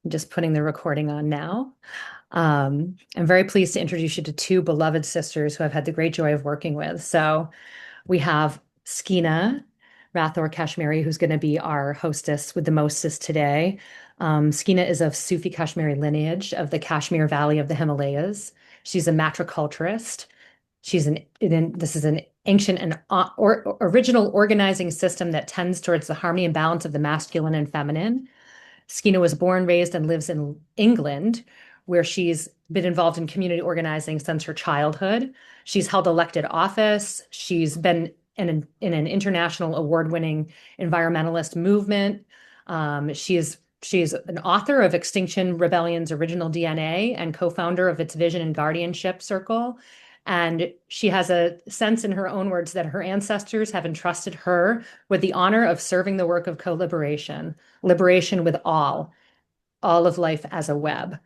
I'm just putting the recording on now. I'm very pleased to introduce you to two beloved sisters who I've had the great joy of working with. So we have Skeena Rathor Kashmiri, who's going to be our hostess with the mostest today. Skeena is of Sufi Kashmiri lineage of the Kashmir Valley of the Himalayas. She's a matriculturist. This is an ancient and original organizing system that tends towards the harmony and balance of the masculine and feminine. Skeena was born, raised, and lives in England, where she's been involved in community organizing since her childhood. She's held elected office. She's been in an international award-winning environmentalist movement. She's an author of Extinction Rebellion's Original DNA and co-founder of its Vision and Guardianship Circle. And she has a sense, in her own words, that her ancestors have entrusted her with the honor of serving the work of co-liberation, liberation with all of life as a web.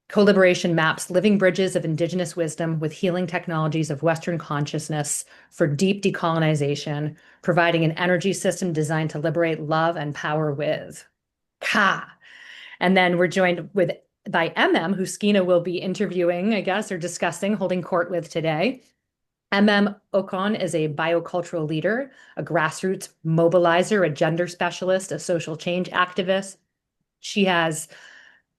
Co-liberation maps living bridges of Indigenous wisdom with healing technologies of Western consciousness for deep decolonization, providing an energy system designed to liberate love and power with. Ka! And then we're joined by Emem, who Skeena will be interviewing, I guess, or discussing, holding court with today. Emem Okon is a biocultural leader, a grassroots mobilizer, a gender specialist, a social change activist. She has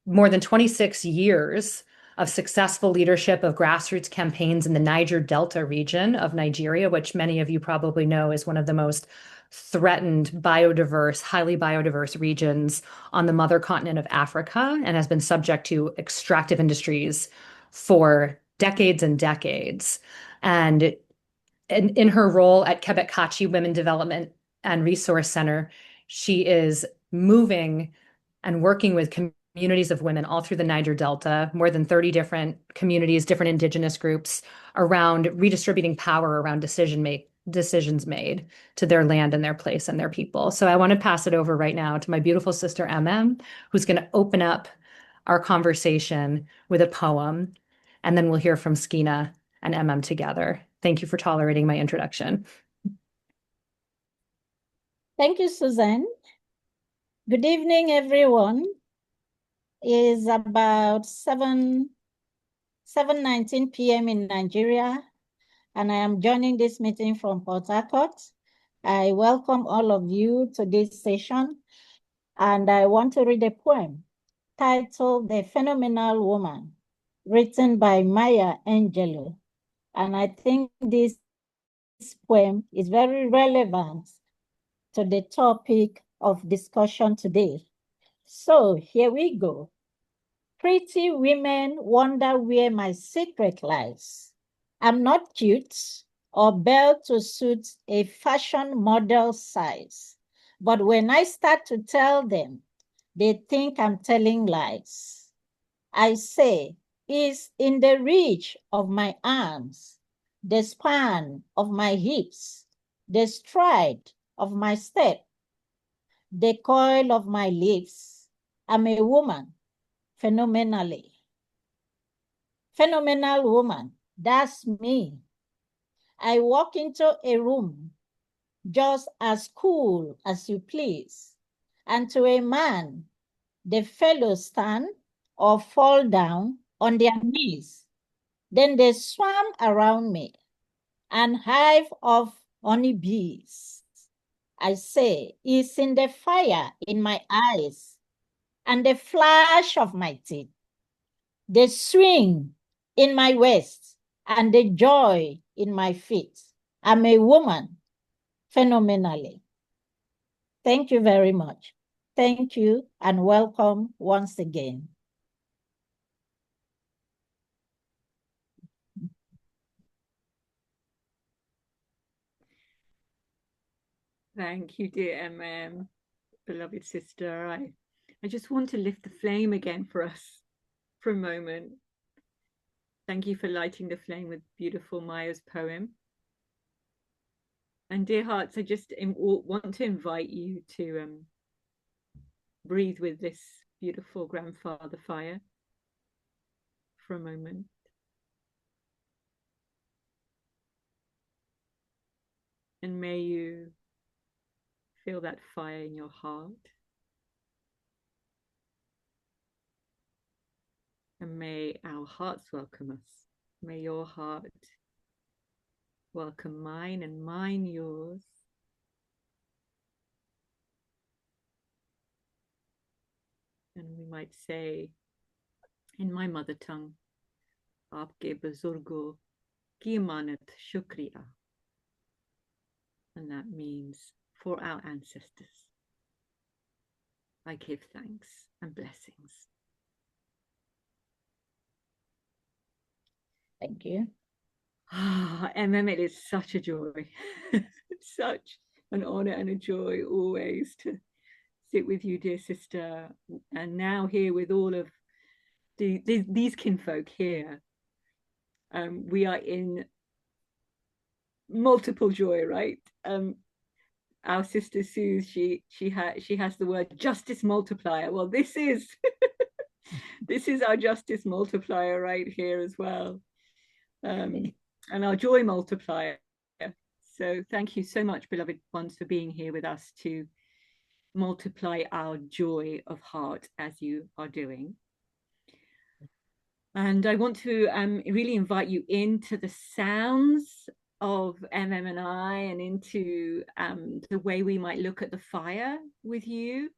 more than 26 years of successful leadership of grassroots campaigns in the Niger Delta region of Nigeria, which many of you probably know is one of the most threatened biodiverse, highly biodiverse regions on the mother continent of Africa, and has been subject to extractive industries for decades and decades. And in her role at Kebetkatche Women Development and Resource Center, she is moving and working with communities of women all through the Niger Delta, more than 30 different communities, different indigenous groups, around redistributing power around decisions made to their land and their place and their people. So I want to pass it over right now to my beautiful sister Emem, who's going to open up our conversation with a poem, and then we'll hear from Skeena and Emem together. Thank you for tolerating my introduction. Thank you, Suzanne. Good evening, everyone. It is about 7:19 p.m. in Nigeria, and I am joining this meeting from Port Harcourt. I welcome all of you to this session, and I want to read a poem titled The Phenomenal Woman, written by Maya Angelou. And I think this poem is very relevant to the topic of discussion today. So here we go. Pretty women wonder where my secret lies. I'm not cute or built to suit a fashion model size. But when I start to tell them, they think I'm telling lies. I say, it's in the reach of my arms, the span of my hips, the stride of my step, the coil of my lips. I'm a woman, phenomenally. Phenomenal woman, that's me. I walk into a room just as cool as you please. And to a man, the fellows stand or fall down on their knees. Then they swam around me, an hive of honeybees. I say, it's in the fire in my eyes and the flash of my teeth, the swing in my waist and the joy in my feet. I'm a woman, phenomenally. Thank you very much. Thank you and welcome once again. Thank you, dear Emem, beloved sister. I just want to lift the flame again for us for a moment. Thank you for lighting the flame with beautiful Maya's poem. And dear hearts, I just want to invite you to breathe with this beautiful grandfather fire for a moment. And may you feel that fire in your heart. and may our hearts welcome us. May your heart welcome mine and mine yours. And we might say in my mother tongue, Aapke Buzurgo ki amanat shukriya. And that means for our ancestors, I give thanks and blessings. Thank you. Emem, it is such a joy, such an honor and a joy always to sit with you, dear sister, and now here with all of these kinfolk here. We are in multiple joy, right? Our sister Sue, she has the word justice multiplier. Well, this is this is our justice multiplier right here as well, and our joy multiplier. So thank you so much, beloved ones, for being here with us to multiply our joy of heart as you are doing. And I want to really invite you into the sounds of Emem and I, and into the way we might look at the fire with you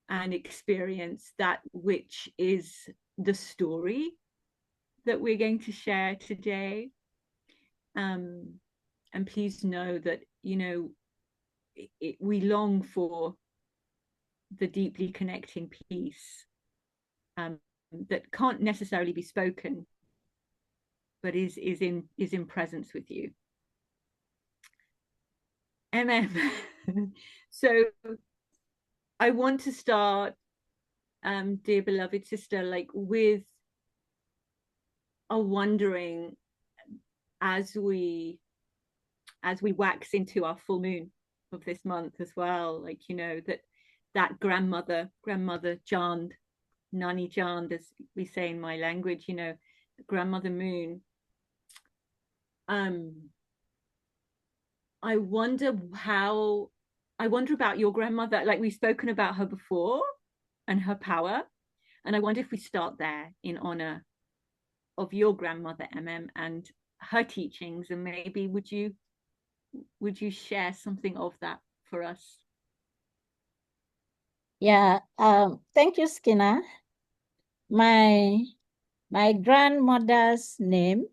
and experience that which is the story that we're going to share today. And please know that, you know, we long for the deeply connecting peace that can't necessarily be spoken, but is in presence with you. Emem. So I want to start, dear beloved sister, like with a wondering as we wax into our full moon of this month as well, like, you know, that grandmother Jand, Nani Jand, as we say in my language, you know, grandmother moon. I wonder about your grandmother. Like, we've spoken about her before and her power, and I wonder if we start there in honor of your grandmother Emem and her teachings, and maybe would you share something of that for us? Yeah, thank you, Skeena. My grandmother's name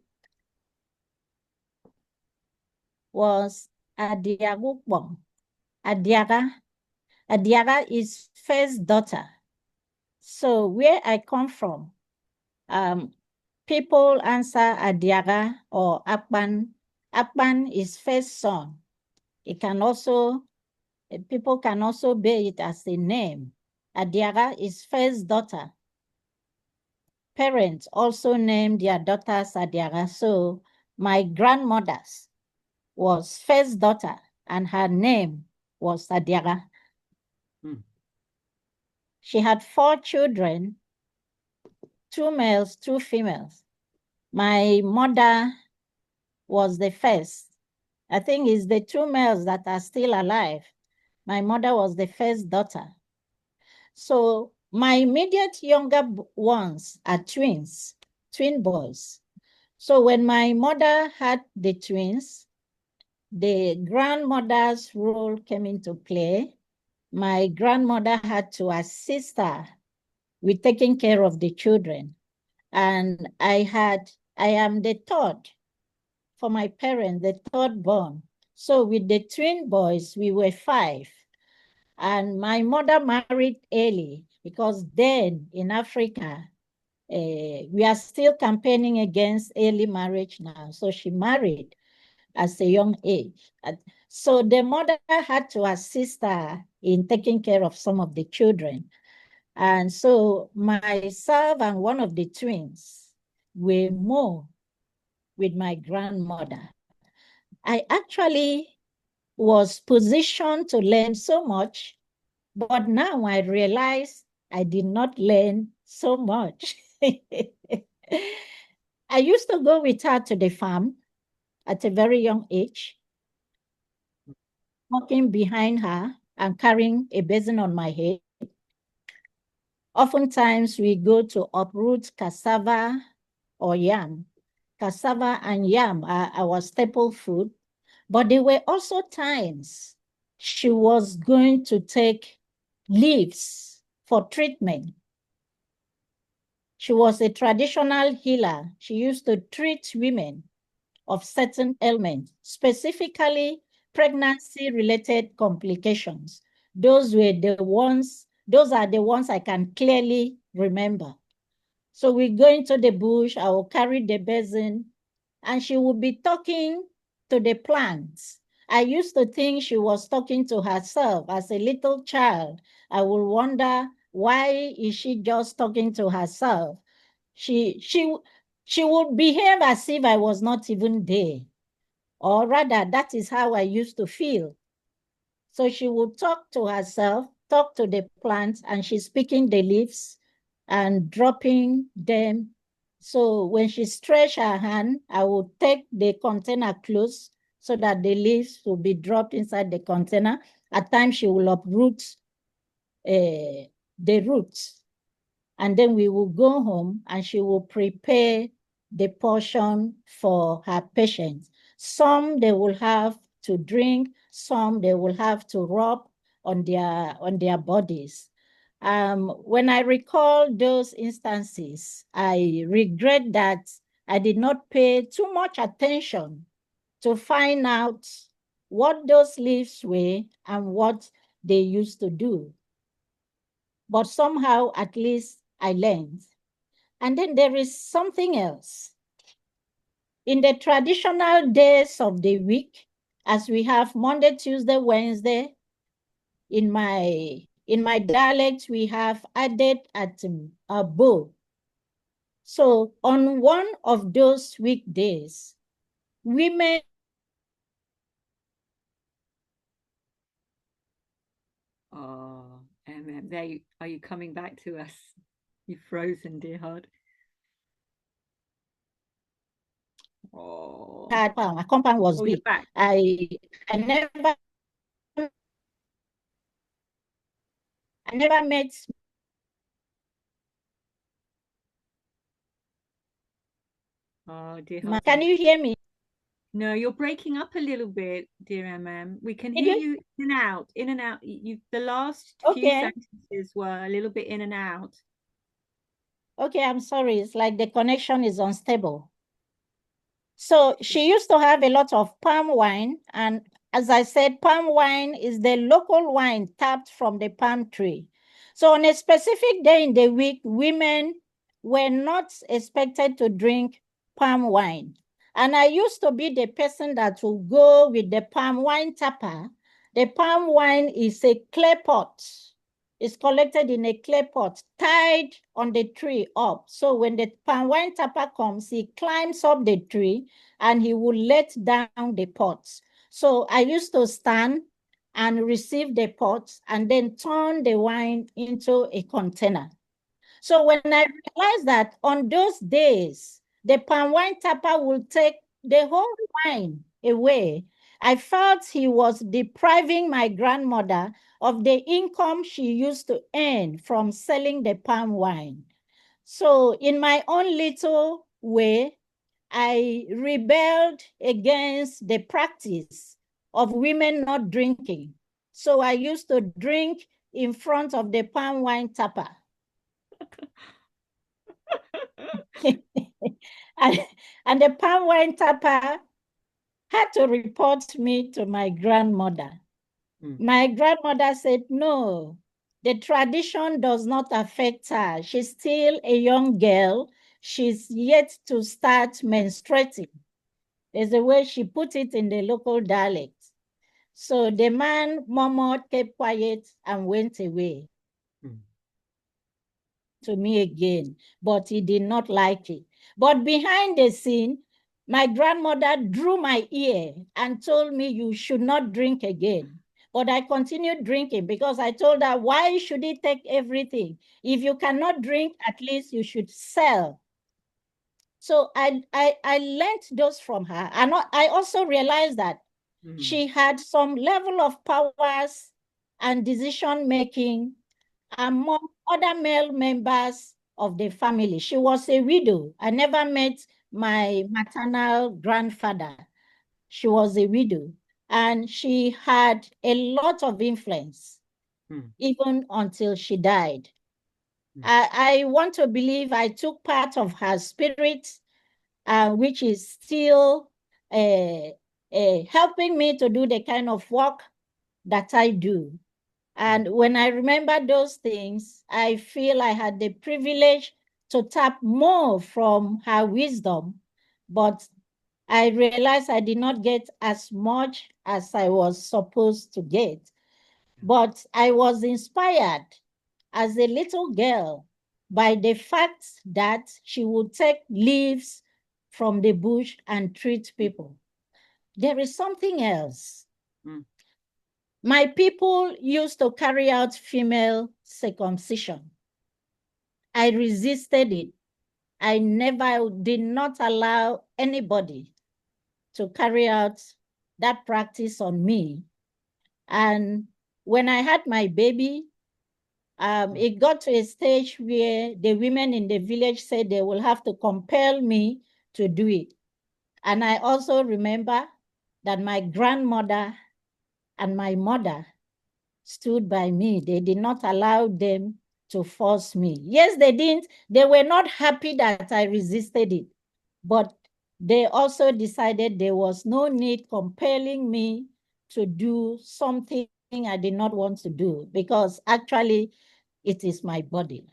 was Adiagukbong. Adiaga is first daughter. So where I come from, people answer Adiaga or Akpan. Akpan is first son. It can also, people can also bear it as a name. Adiaga is first daughter. Parents also named their daughters Adiaga. So my grandmother's was first daughter, and her name was Adiaga. She had 4 children, 2 males, 2 females. My mother was the first. I think it's the 2 males that are still alive. My mother was the first daughter. So my immediate younger ones are twins, twin boys. So when my mother had the twins, the grandmother's role came into play. My grandmother had to assist her with taking care of the children. And I am the third for my parents, the third born. So with the twin boys, we were 5. And my mother married early because then in Africa, we are still campaigning against early marriage now. So she married at a young age. So the mother had to assist her in taking care of some of the children. And so myself and one of the twins were more with my grandmother. I actually was positioned to learn so much, but now I realize I did not learn so much. I used to go with her to the farm at a very young age, walking behind her and carrying a basin on my head. Oftentimes we go to uproot cassava or yam. Cassava and yam are our staple food, but there were also times she was going to take leaves for treatment. She was a traditional healer. She used to treat women of certain ailments, specifically pregnancy-related complications. Those are the ones I can clearly remember. So we go into the bush, I will carry the basin, and she would be talking to the plants. I used to think she was talking to herself as a little child. I would wonder, why is she just talking to herself? She would behave as if I was not even there. Or rather, that is how I used to feel. So she would talk to herself, talk to the plants, and she's picking the leaves and dropping them. So when she stretched her hand, I would take the container close so that the leaves will be dropped inside the container. At times, she will uproot the roots. And then we will go home and she will prepare the portion for her patients. Some they will have to drink, some they will have to rub on their bodies. When I recall those instances, I regret that I did not pay too much attention to find out what those leaves were and what they used to do. But somehow, at least, I learned. And then there is something else. In the traditional days of the week, as we have Monday, Tuesday, Wednesday, in my dialect, we have added at a bow. So on one of those weekdays, women Emem, are you coming back to us? You've frozen, dear heart. Oh, had my compound was big. You're back. I never met. Oh, dear heart. Can you hear me? No, you're breaking up a little bit, dear Emem. We can hear you in and out, in and out. The last few sentences were a little bit in and out. Okay, I'm sorry. It's like the connection is unstable. So she used to have a lot of palm wine. And as I said, palm wine is the local wine tapped from the palm tree. So on a specific day in the week, women were not expected to drink palm wine. And I used to be the person that would go with the palm wine tapper. The palm wine is a clay pot. It's collected in a clay pot, tied on the tree up. So when the palm wine tapper comes, he climbs up the tree and he will let down the pots. So I used to stand and receive the pots and then turn the wine into a container. So when I realized that on those days, the palm wine tapper will take the whole wine away, I felt he was depriving my grandmother of the income she used to earn from selling the palm wine. So in my own little way, I rebelled against the practice of women not drinking. So I used to drink in front of the palm wine tapper. and the palm wine tapper had to report me to my grandmother. My grandmother said, no, the tradition does not affect her. She's still a young girl. She's yet to start menstruating. There's a way she put it in the local dialect. So the man murmured, kept quiet, and went away to me again, but he did not like it. But behind the scene, my grandmother drew my ear and told me, you should not drink again. But I continued drinking because I told her, why should he take everything? If you cannot drink, at least you should sell. So I learned those from her. And I also realized that she had some level of powers and decision-making among other male members of the family. She was a widow. I never met my maternal grandfather. She was a widow, and she had a lot of influence, even until she died. I want to believe I took part of her spirit, which is still helping me to do the kind of work that I do. And when I remember those things, I feel I had the privilege to tap more from her wisdom, but I realized I did not get as much as I was supposed to get. But I was inspired as a little girl by the fact that she would take leaves from the bush and treat people. There is something else. My people used to carry out female circumcision. I resisted it. I never did not allow anybody to carry out that practice on me. And when I had my baby, it got to a stage where the women in the village said they will have to compel me to do it. And I also remember that my grandmother and my mother stood by me. They did not allow them to force me. Yes, they didn't. They were not happy that I resisted it, but they also decided there was no need compelling me to do something I did not want to do, because actually it is my body.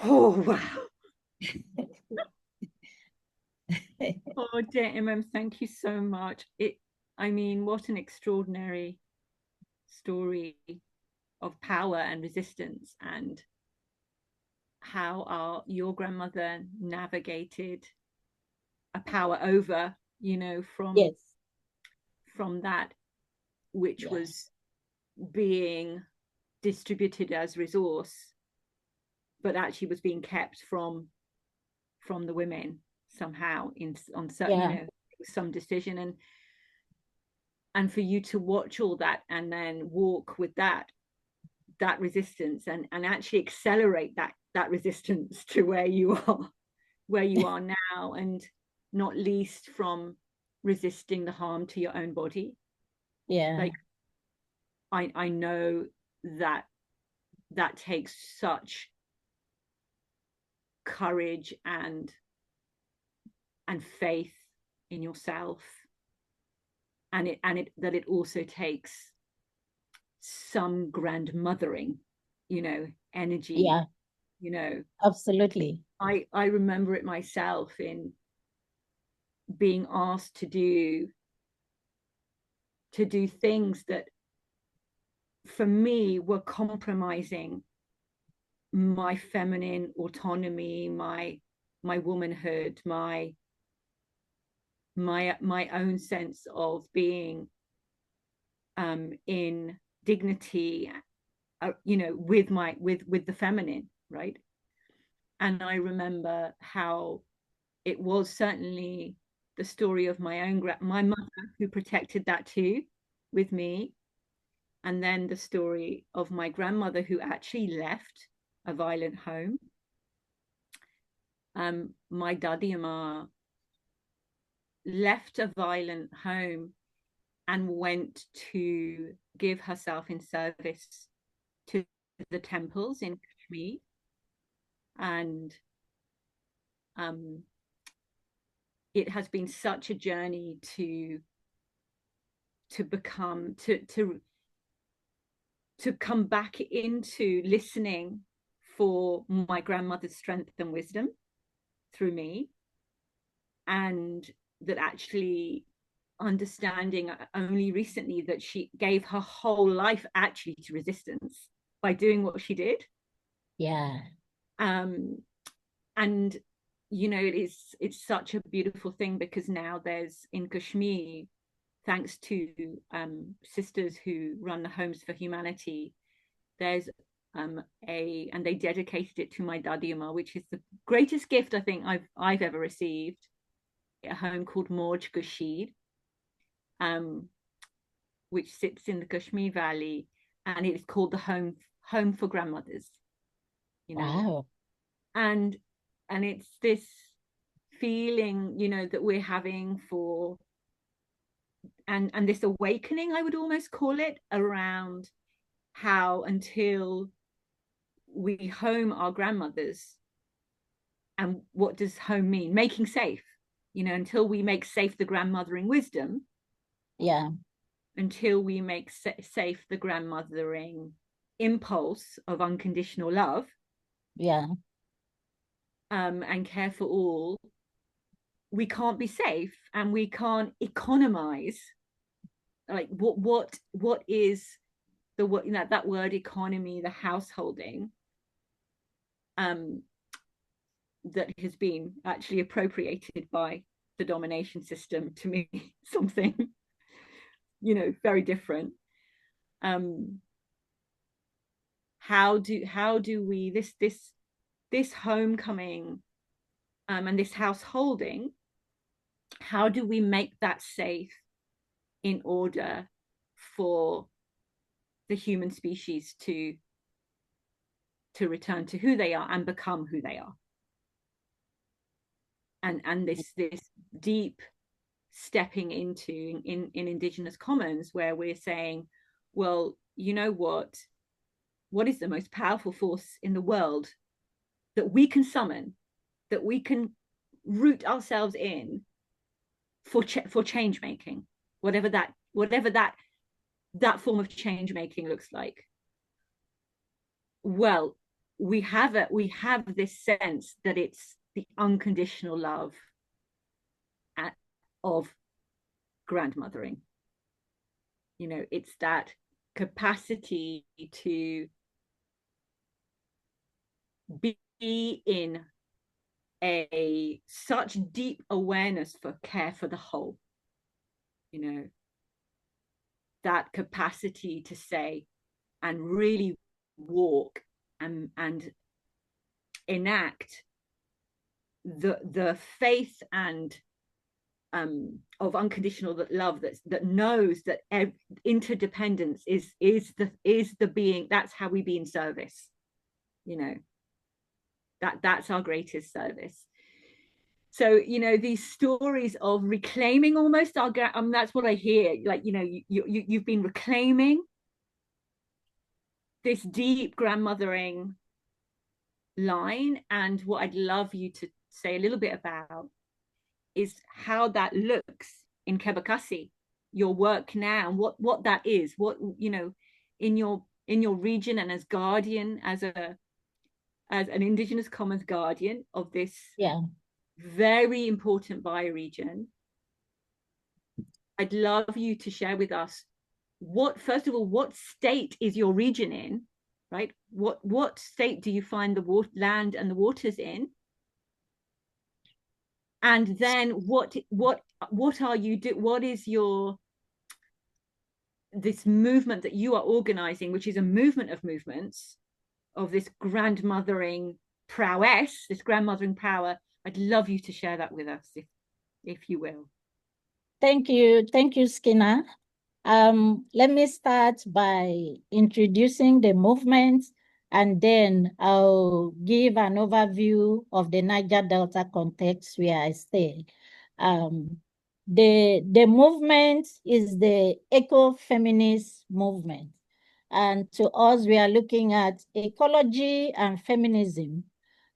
Oh, wow. Oh, dear Emem, thank you so much. I mean, what an extraordinary story of power and resistance, and how your grandmother navigated a power over, Yes. from that which was being distributed as resource, but actually was being kept from the women somehow on certain, some decision, and for you to watch all that and then walk with that resistance and actually accelerate that resistance to where you are now, and not least from resisting the harm to your own body. Like, I know that takes such courage and faith in yourself, and that it also takes some grandmothering, energy. Absolutely. I remember it myself in being asked to do things that for me were compromising my feminine autonomy, my womanhood, my own sense of being in dignity, with the feminine, right? And I remember how it was certainly the story of my mother, who protected that too with me, and then the story of my grandmother, who actually left a violent home. My daddy-ma left a violent home and went to give herself in service to the temples in Kashmir. And it has been such a journey to become to come back into listening for my grandmother's strength and wisdom through me, and that actually understanding only recently that she gave her whole life actually to resistance by doing what she did. And it's such a beautiful thing, because now there's in Kashmir, thanks to sisters who run the Homes for Humanity, there's and they dedicated it to my daddy-ma, which is the greatest gift I think I've ever received. A home called Morj Kashid, which sits in the Kashmir Valley, and it is called the home for grandmothers. Wow. And it's this feeling, that we're having for, and this awakening, I would almost call it, around how until we home our grandmothers, and what does home mean? Making safe, until we make safe the grandmothering wisdom. Yeah. Until we make safe the grandmothering impulse of unconditional love. Yeah. And care for all, we can't be safe, and we can't economize. Like what is the what that word economy, the householding, that has been actually appropriated by the domination system, to me something very different. How do we this homecoming, and this householding, how do we make that safe in order for the human species to return to who they are and become who they are? And this deep stepping into in Indigenous commons, where we're saying, well, what is the most powerful force in the world that we can summon, that we can root ourselves in for change making, whatever that form of change making looks like. Well, we have this sense that it's the unconditional love of grandmothering. It's that capacity to be in such deep awareness for care for the whole. That capacity to say and really walk and enact the faith and of unconditional love that knows that interdependence is the being. That's how we be in service. That's our greatest service. So these stories of reclaiming almost our that's what I hear. Like you've been reclaiming this deep grandmothering line, and what I'd love you to say a little bit about is how that looks in Kebetkatche, your work now, and what that is, what in your region, and as guardian, as an Indigenous Commons guardian of this very important bioregion. I'd love you to share with us first of all, what state is your region in, right? What state do you find the land and the waters in? And then what are you what is your this movement that you are organizing, which is a movement of movements of this grandmothering prowess, this grandmothering power? I'd love you to share that with us, if you will. Thank you, Skeena. Let me start by introducing the movement, and then I'll give an overview of the Niger Delta context where I stay. The movement is the ecofeminist movement. And to us, we are looking at ecology and feminism.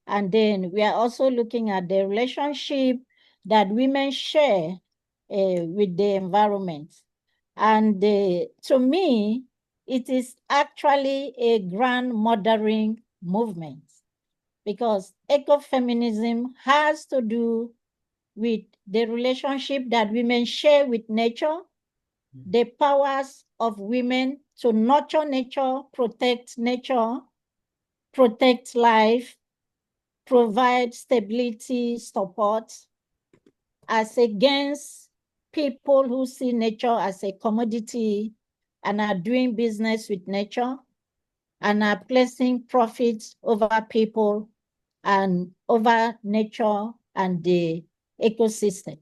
And then we are also looking at the relationship that women share with the environment. And to me, it is actually a grandmothering movement, because ecofeminism has to do with the relationship that women share with nature, the powers of women to nurture nature, protect life, provide stability, support, as against people who see nature as a commodity and are doing business with nature and are placing profits over people and over nature and the ecosystem.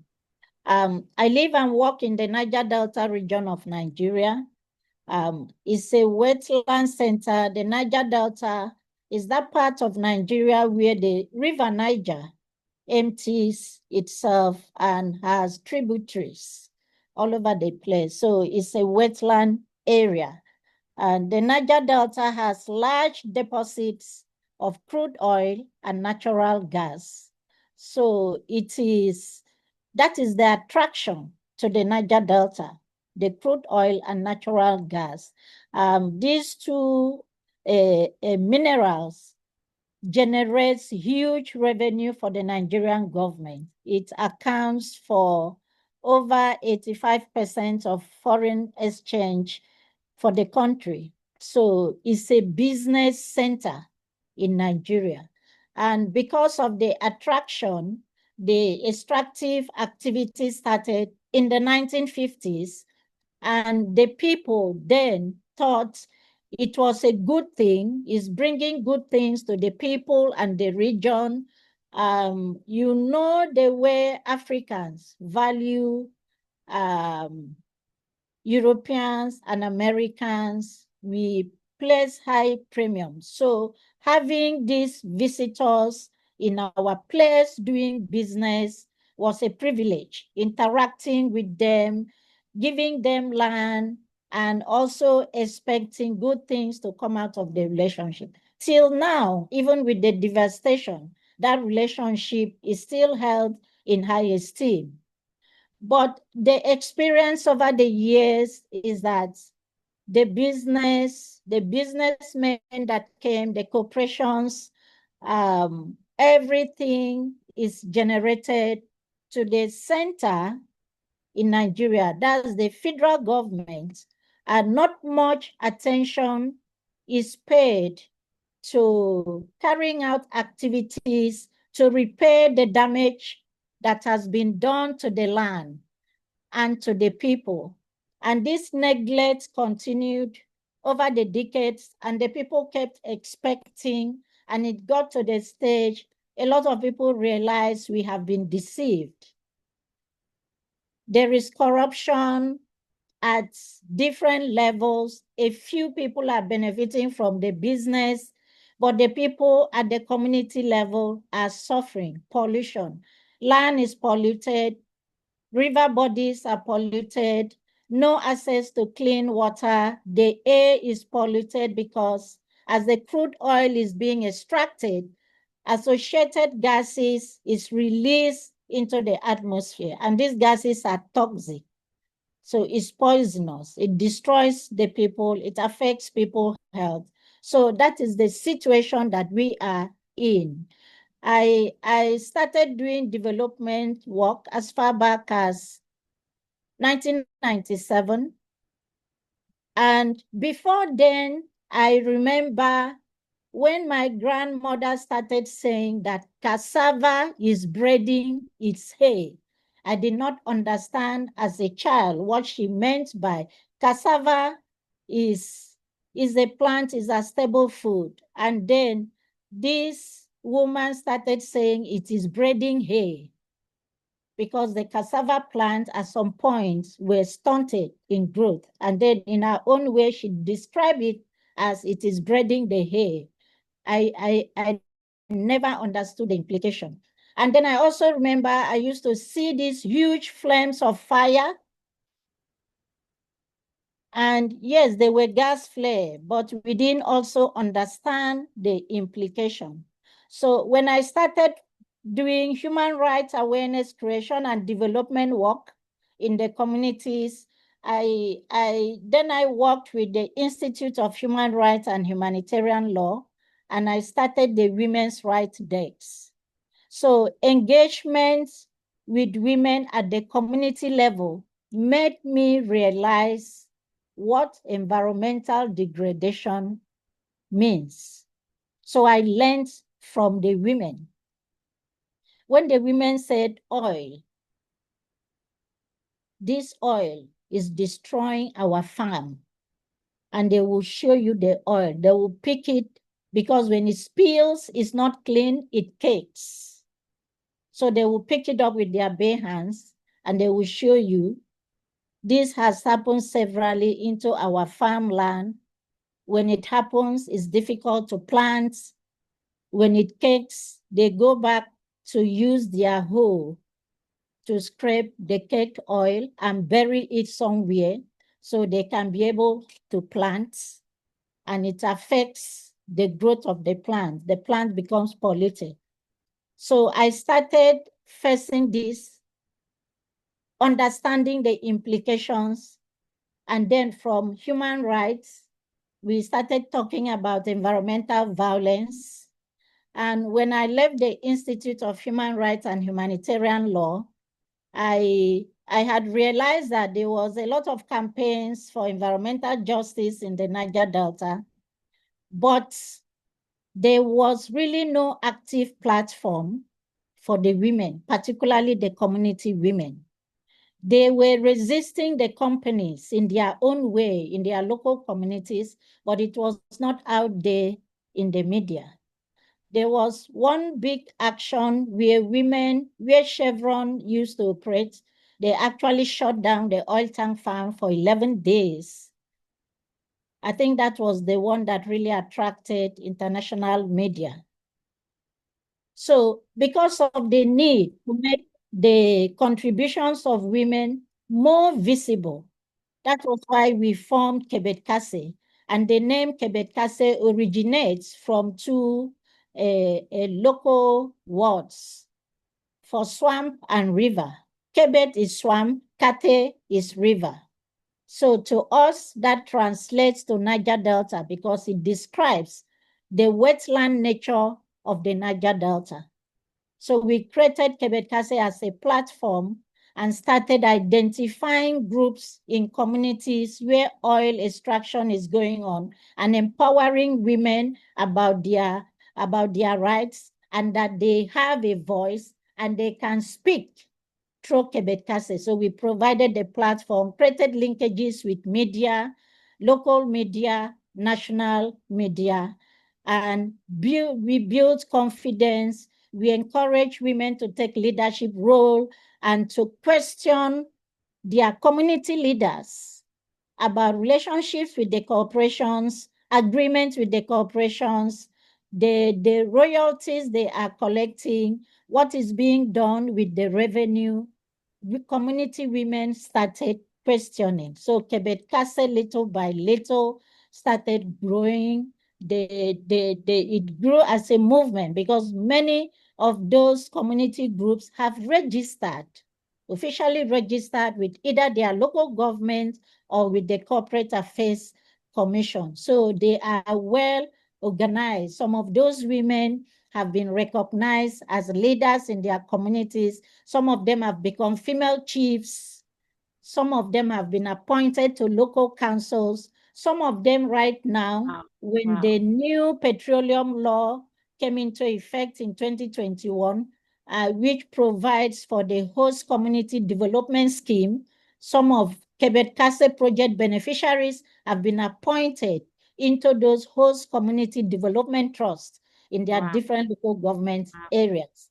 I live and work in the Niger Delta region of Nigeria, It's a wetland center. The Niger Delta is that part of Nigeria where the River Niger empties itself and has tributaries all over the place. So it's a wetland area. And the Niger Delta has large deposits of crude oil and natural gas. So that is the attraction to the Niger Delta, the crude oil and natural gas. These two minerals generates huge revenue for the Nigerian government. It accounts for over 85% of foreign exchange for the country. So it's a business center in Nigeria. And because of the attraction, the extractive activity started in the 1950s, and the people then thought it was a good thing, is bringing good things to the people and the region. You know the way Africans value Europeans and Americans, we place high premium. So having these visitors in our place doing business was a privilege, interacting with them, giving them land, and also expecting good things to come out of the relationship. Till now, even with the devastation, that relationship is still held in high esteem. But the experience over the years is that the businessmen that came, the corporations, everything is generated to the center in Nigeria. That's the federal government, and not much attention is paid to carrying out activities to repair the damage that has been done to the land and to the people. And this neglect continued over the decades, and the people kept expecting, and it got to the stage a lot of people realized we have been deceived. There is corruption at different levels. A few people are benefiting from the business, but the people at the community level are suffering pollution. Land is polluted, river bodies are polluted, no access to clean water, the air is polluted because as the crude oil is being extracted, associated gases is released into the atmosphere, and these gases are toxic. So it's poisonous. It destroys the people. It affects people's health. So that is the situation that we are in. I started doing development work as far back as 1997. And before then, I remember when my grandmother started saying that cassava is braiding its hay. I did not understand as a child what she meant by cassava is a plant, is a stable food. And then this woman started saying it is braiding hay because the cassava plant at some point were stunted in growth. And then in her own way, she described it as it is braiding the hay. I never understood the implication. And then I also remember I used to see these huge flames of fire. And yes, they were gas flare, but we didn't also understand the implication. So when I started doing human rights awareness creation and development work in the communities, I worked with the Institute of Human Rights and Humanitarian Law, and I started the Women's Rights Desk. So engagement with women at the community level made me realize what environmental degradation means. So I learned from the women. When the women said oil, this oil is destroying our farm, and they will show you the oil. They will pick it because when it spills, it's not clean, it cakes. So they will pick it up with their bare hands and they will show you This has happened severally into our farmland. When it happens, it's difficult to plant. When it cakes, they go back to use their hoe to scrape the cake oil and bury it somewhere so they can be able to plant, and it affects the growth of the plant. The plant becomes polluted. So I started facing this, understanding the implications, and then from human rights, we started talking about environmental violence. And when I left the Institute of Human Rights and Humanitarian Law, I had realized that there was a lot of campaigns for environmental justice in the Niger Delta, but there was really no active platform for the women, particularly the community women. They were resisting the companies in their own way, in their local communities, but it was not out there in the media. There was one big action where Chevron used to operate. They actually shut down the oil tank farm for 11 days. I think that was the one that really attracted international media. So because of the need to make the contributions of women more visible, that was why we formed Kebetkatche. And the name Kebetkatche originates from two local words for swamp and river. Kebet is swamp, Kate is river. So to us, that translates to Niger Delta because it describes the wetland nature of the Niger Delta. So we created Kebetkatche as a platform and started identifying groups in communities where oil extraction is going on and empowering women about their rights and that they have a voice and they can speak through Kebetkatche. So we provided the platform, created linkages with media, local media, national media, and we built confidence. We encourage women to take leadership role and to question their community leaders about relationships with the corporations, agreements with the corporations, the royalties they are collecting, what is being done with the revenue. Community women started questioning. So Kebetkatche little by little started growing. It grew as a movement because many of those community groups have registered, officially registered with either their local government or with the Corporate Affairs Commission. So they are well organized. Some of those women have been recognized as leaders in their communities. Some of them have become female chiefs. Some of them have been appointed to local councils. Some of them right now, when the new petroleum law came into effect in 2021, which provides for the host community development scheme, some of Kebetkatche project beneficiaries have been appointed into those host community development trusts in their different local government areas.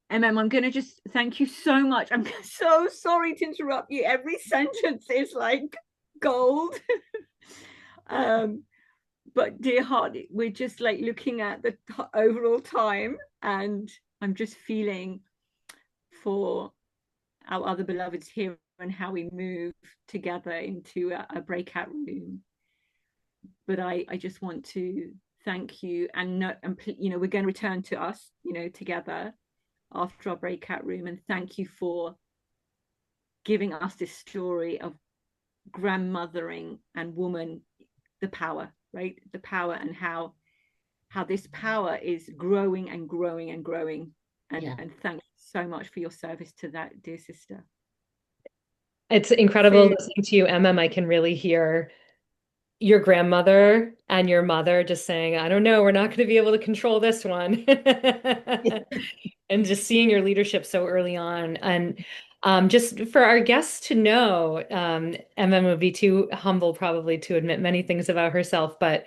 Emem, I'm going to just thank you so much. I'm so sorry to interrupt you. Every sentence is like gold. But dear heart, we're just like looking at the overall time, and I'm just feeling for our other beloveds here and how we move together into a breakout room. But I just want to thank you, and we're going to return to us, together after our breakout room, and thank you for giving us this story of grandmothering and woman, the power, right? The power, and how this power is growing and growing and growing. And thank you so much for your service to that, dear sister. It's incredible listening to you, Emem. I can really hear your grandmother and your mother just saying, I don't know, we're not going to be able to control this one. And just seeing your leadership so early on. And just for our guests to know, Emem would be too humble probably to admit many things about herself, but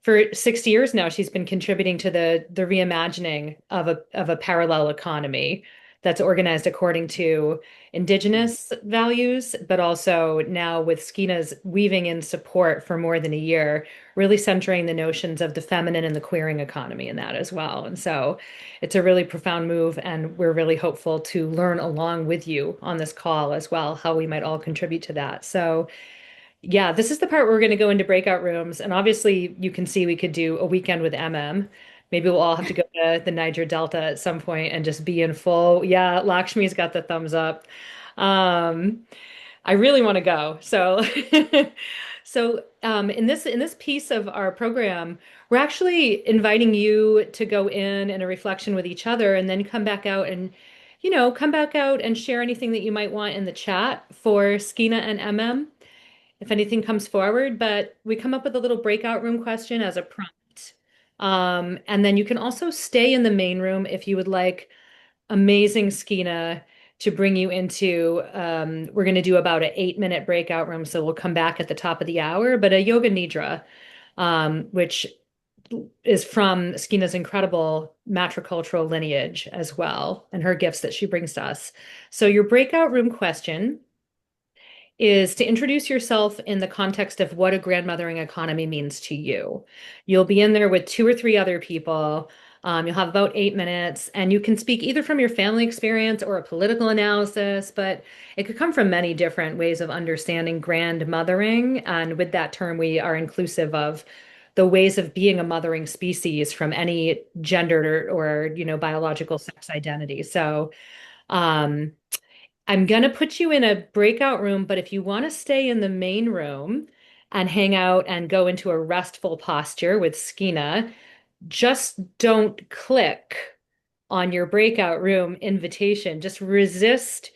for 60 years now, she's been contributing to the reimagining of a parallel economy that's organized according to Indigenous values, but also now with Skeena's weaving in support for more than a year, really centering the notions of the feminine and the queering economy in that as well. And so it's a really profound move, and we're really hopeful to learn along with you on this call as well, how we might all contribute to that. So yeah, this is the part where we're going to go into breakout rooms. And obviously, you can see we could do a weekend with Emem. Maybe we'll all have to go to the Niger Delta at some point and just be in full. Yeah, Lakshmi's got the thumbs up. Um, I really want to go. So, in this piece of our program, we're actually inviting you to go in a reflection with each other, and then come back out and, come back out and share anything that you might want in the chat for Skeena and Emem if anything comes forward, but we come up with a little breakout room question as a prompt. And then you can also stay in the main room if you would like amazing Skeena to bring you into, we're going to do about an 8-minute breakout room. So we'll come back at the top of the hour, but a yoga nidra, which is from Skeena's incredible matricultural lineage as well, and her gifts that she brings to us. So your breakout room question is to introduce yourself in the context of what a grandmothering economy means to you. You'll be in there with 2 or 3 other people. You'll have about 8 minutes, and you can speak either from your family experience or a political analysis, but it could come from many different ways of understanding grandmothering. And with that term, we are inclusive of the ways of being a mothering species from any gendered or biological sex identity. So, um, I'm gonna put you in a breakout room, but if you want to stay in the main room and hang out and go into a restful posture with Skeena, just don't click on your breakout room invitation. Just resist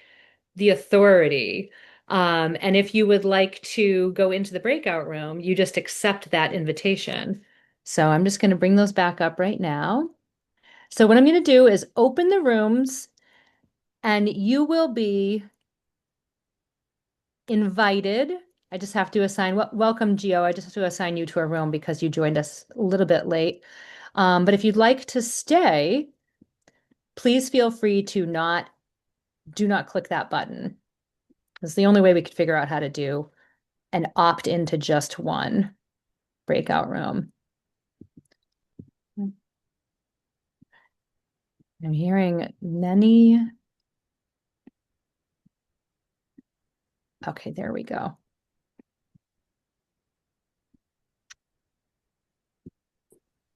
the authority. And if you would like to go into the breakout room, you just accept that invitation. So I'm just going to bring those back up right now. So what I'm going to do is open the rooms, and you will be invited. I just have to assign, welcome, Gio. I just have to assign you to a room because you joined us a little bit late. But if you'd like to stay, please feel free to do not click that button. It's the only way we could figure out how to do and opt into just one breakout room. I'm hearing many. Okay, there we go.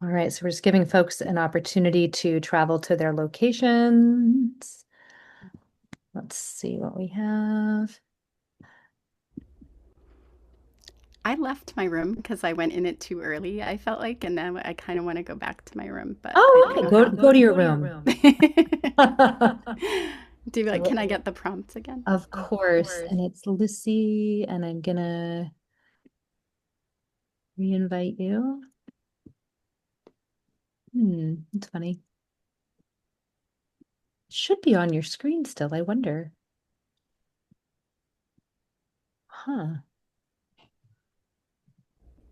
All right, so we're just giving folks an opportunity to travel to their locations. Let's see what we have. I left my room because I went in it too early, I felt like, and now I kind of want to go back to my room, but Oh, I okay, don't know go to your room. how. Can I get the prompts again? Of course. And it's Lucy, and I'm gonna re-invite you. It's funny. It should be on your screen still, I wonder. Huh.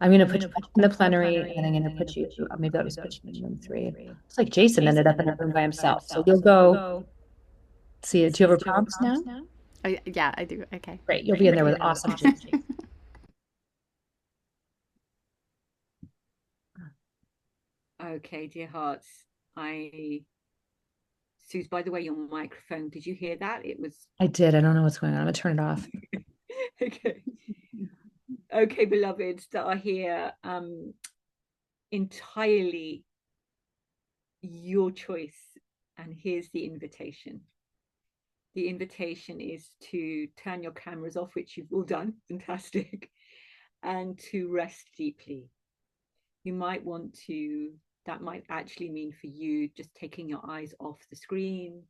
I'm gonna put you in the plenary, and I'm gonna put you, maybe I'll just put you in room 3. It's like Jason ended up in a room by himself. So you'll go see, do you have a prompts now? Yeah, I do. Okay. Great, you'll be in there with awesome Jason. Okay, dear hearts. Suze, by the way, your microphone, did you hear that? I did. I don't know what's going on. I'm gonna turn it off. Okay. Okay, beloveds that are here, entirely your choice. And here's the invitation. The invitation is to turn your cameras off, which you've all done, fantastic, and to rest deeply. You might want to, that might actually mean for you just taking your eyes off the screen.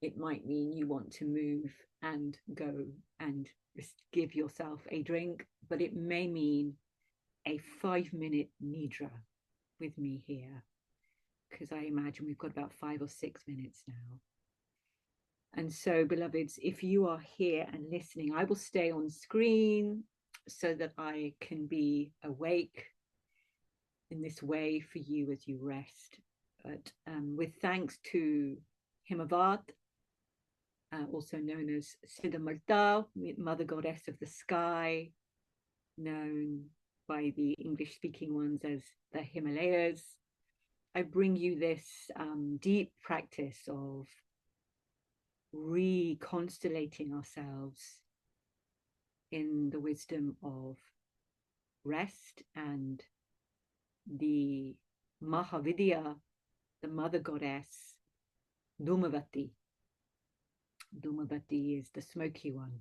It might mean you want to move and go and give yourself a drink, but it may mean a 5-minute nidra with me here, because I imagine we've got about 5 or 6 minutes now. And so, beloveds, if you are here and listening, I will stay on screen so that I can be awake in this way for you as you rest. But with thanks to Himavad also known as Siddhartha, Mother Goddess of the Sky, known by the English-speaking ones as the Himalayas. I bring you this deep practice of reconstellating ourselves in the wisdom of rest and the Mahavidya, the Mother Goddess, Dhumavati. Dhumavati is the smoky one,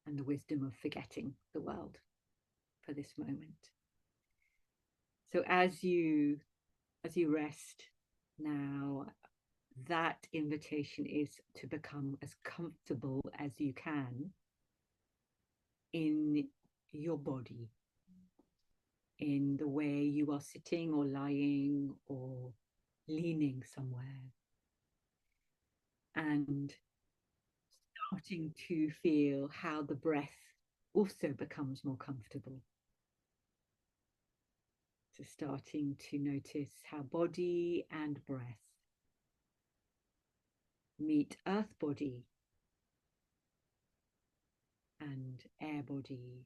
and the wisdom of forgetting the world for this moment. So as you rest now, that invitation is to become as comfortable as you can in your body, in the way you are sitting or lying or leaning somewhere, and starting to feel how the breath also becomes more comfortable. So starting to notice how body and breath meet earth body and air body,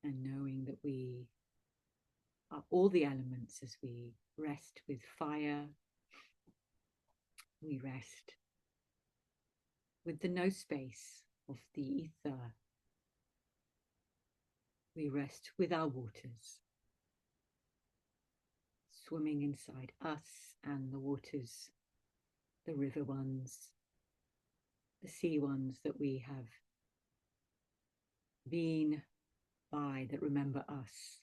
and knowing that we are all the elements. As we rest with fire, we rest with the no space of the ether, we rest with our waters, swimming inside us and the waters, the river ones, the sea ones that we have been by, that remember us,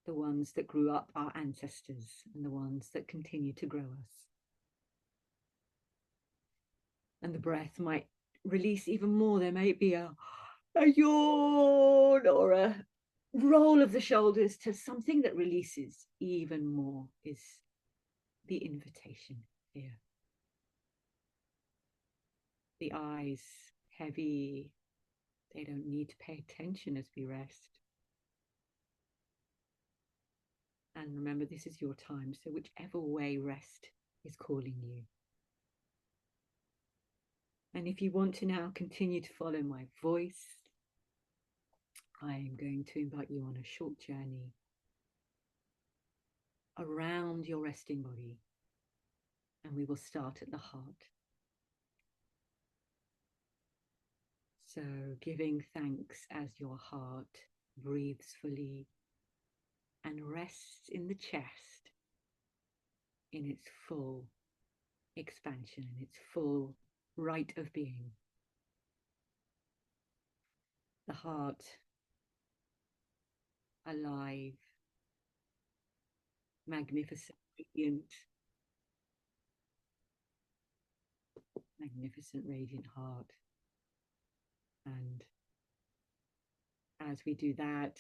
the ones that grew up our ancestors and the ones that continue to grow us. And the breath might release even more. There may be a yawn or a roll of the shoulders to something that releases even more, is the invitation here. The eyes heavy, they don't need to pay attention as we rest. And remember, this is your time, so whichever way rest is calling you. And if you want to now continue to follow my voice, I am going to invite you on a short journey around your resting body, and we will start at the heart. So giving thanks as your heart breathes fully and rests in the chest in its full expansion, in its full right of being. The heart alive, magnificent, radiant, magnificent, radiant heart. And as we do that,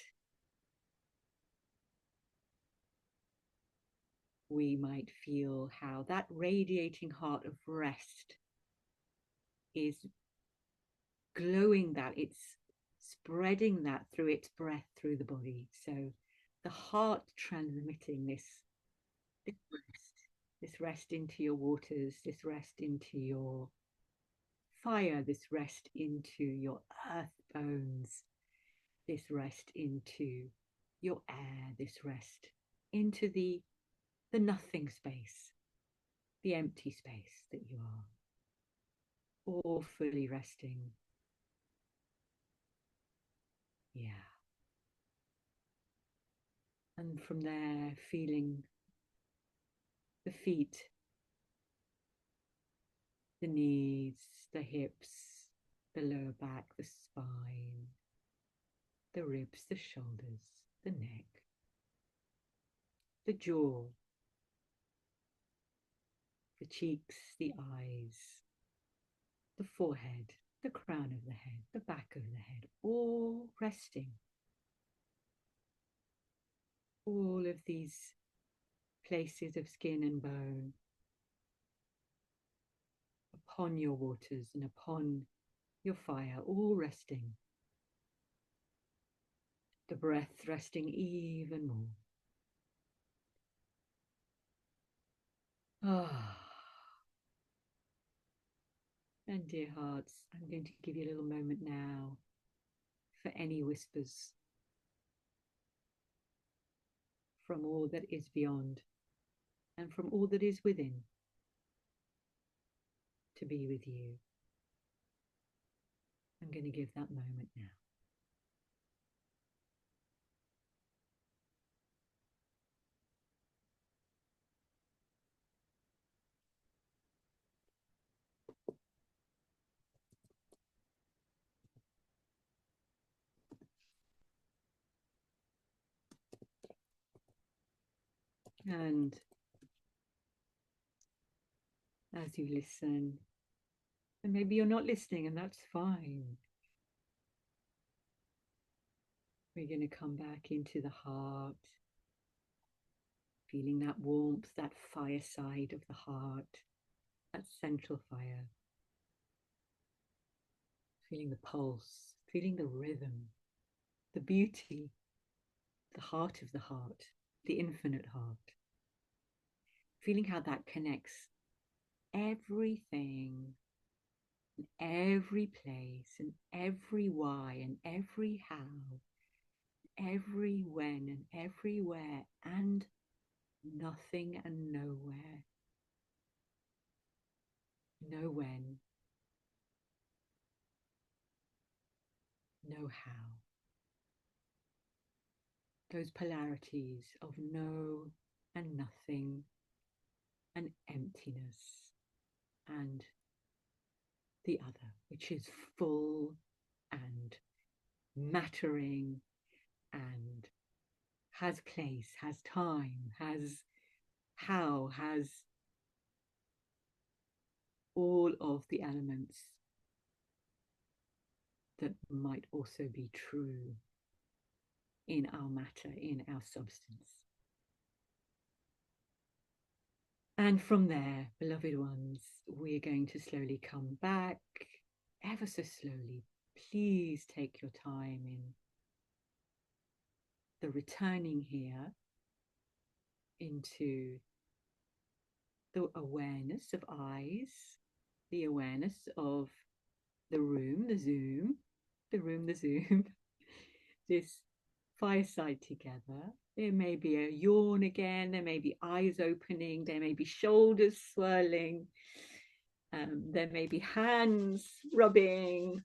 we might feel how that radiating heart of rest is glowing, that it's spreading that through its breath through the body. So the heart transmitting this rest into your waters, this rest into your fire, this rest into your earth bones, this rest into your air, this rest into the nothing space, the empty space that you are, all fully resting. Yeah. And from there, feeling the feet, the knees, the hips, the lower back, the spine, the ribs, the shoulders, the neck, the jaw, the cheeks, the eyes, the forehead, the crown of the head, the back of the head, all resting. All of these places of skin and bone upon your waters and upon your fire, all resting. The breath resting even more. Ah, And dear hearts, I'm going to give you a little moment now for any whispers from all that is beyond and from all that is within to be with you. I'm going to give that moment now. And as you listen, and maybe you're not listening, and that's fine. We're going to come back into the heart, feeling that warmth, that fireside of the heart, that central fire. Feeling the pulse, feeling the rhythm, the beauty, the heart of the heart, the infinite heart. Feeling how that connects everything, every place, and every why, and every how, every when, and everywhere, and nothing and nowhere. No when, no how. Those polarities of no and nothing, and emptiness, and the other, which is full and mattering and has place, has time, has how, has all of the elements that might also be true in our matter, in our substance. And from there, beloved ones, we're going to slowly come back, ever so slowly. Please take your time in the returning here into the awareness of eyes, the awareness of the room, the Zoom, this fireside together. There may be a yawn again, there may be eyes opening, there may be shoulders swirling, there may be hands rubbing,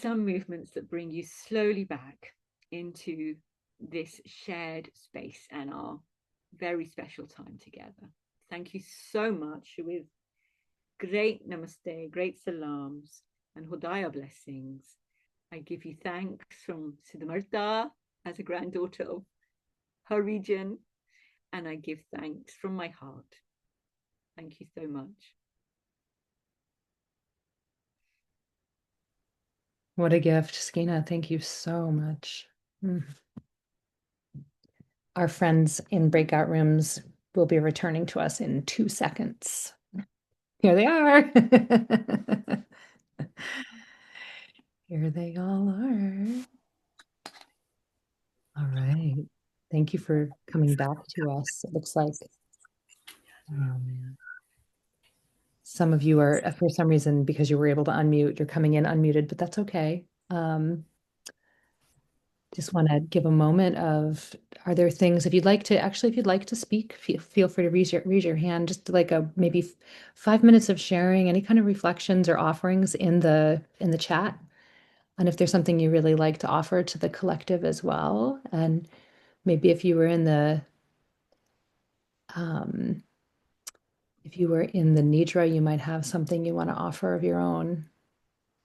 some movements that bring you slowly back into this shared space and our very special time together. Thank you so much, with great namaste, great salams, and Hodaya blessings. I give you thanks from Siddhartha as a granddaughter of her region, and I give thanks from my heart. Thank you so much. What a gift, Skeena. Thank you so much. Our friends in breakout rooms will be returning to us in 2 seconds. Here they are. Here they all are. All right. Thank you for coming back to us. It looks like some of you are, for some reason, because you were able to unmute, you're coming in unmuted, but that's okay. Just want to give a moment of, are there things, if you'd like to speak, feel free to raise your hand, just like maybe 5 minutes of sharing any kind of reflections or offerings in the chat. And if there's something you really like to offer to the collective as well. And maybe if you were in the Nidra, you might have something you want to offer of your own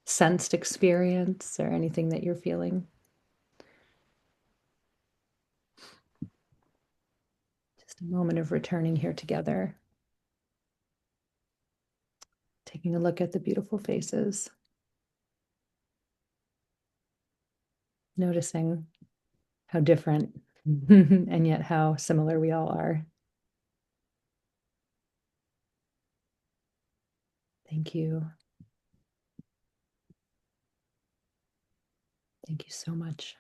sensed experience or anything that you're feeling. Just a moment of returning here together. Taking a look at the beautiful faces. Noticing how different and yet how similar we all are. Thank you. Thank you so much.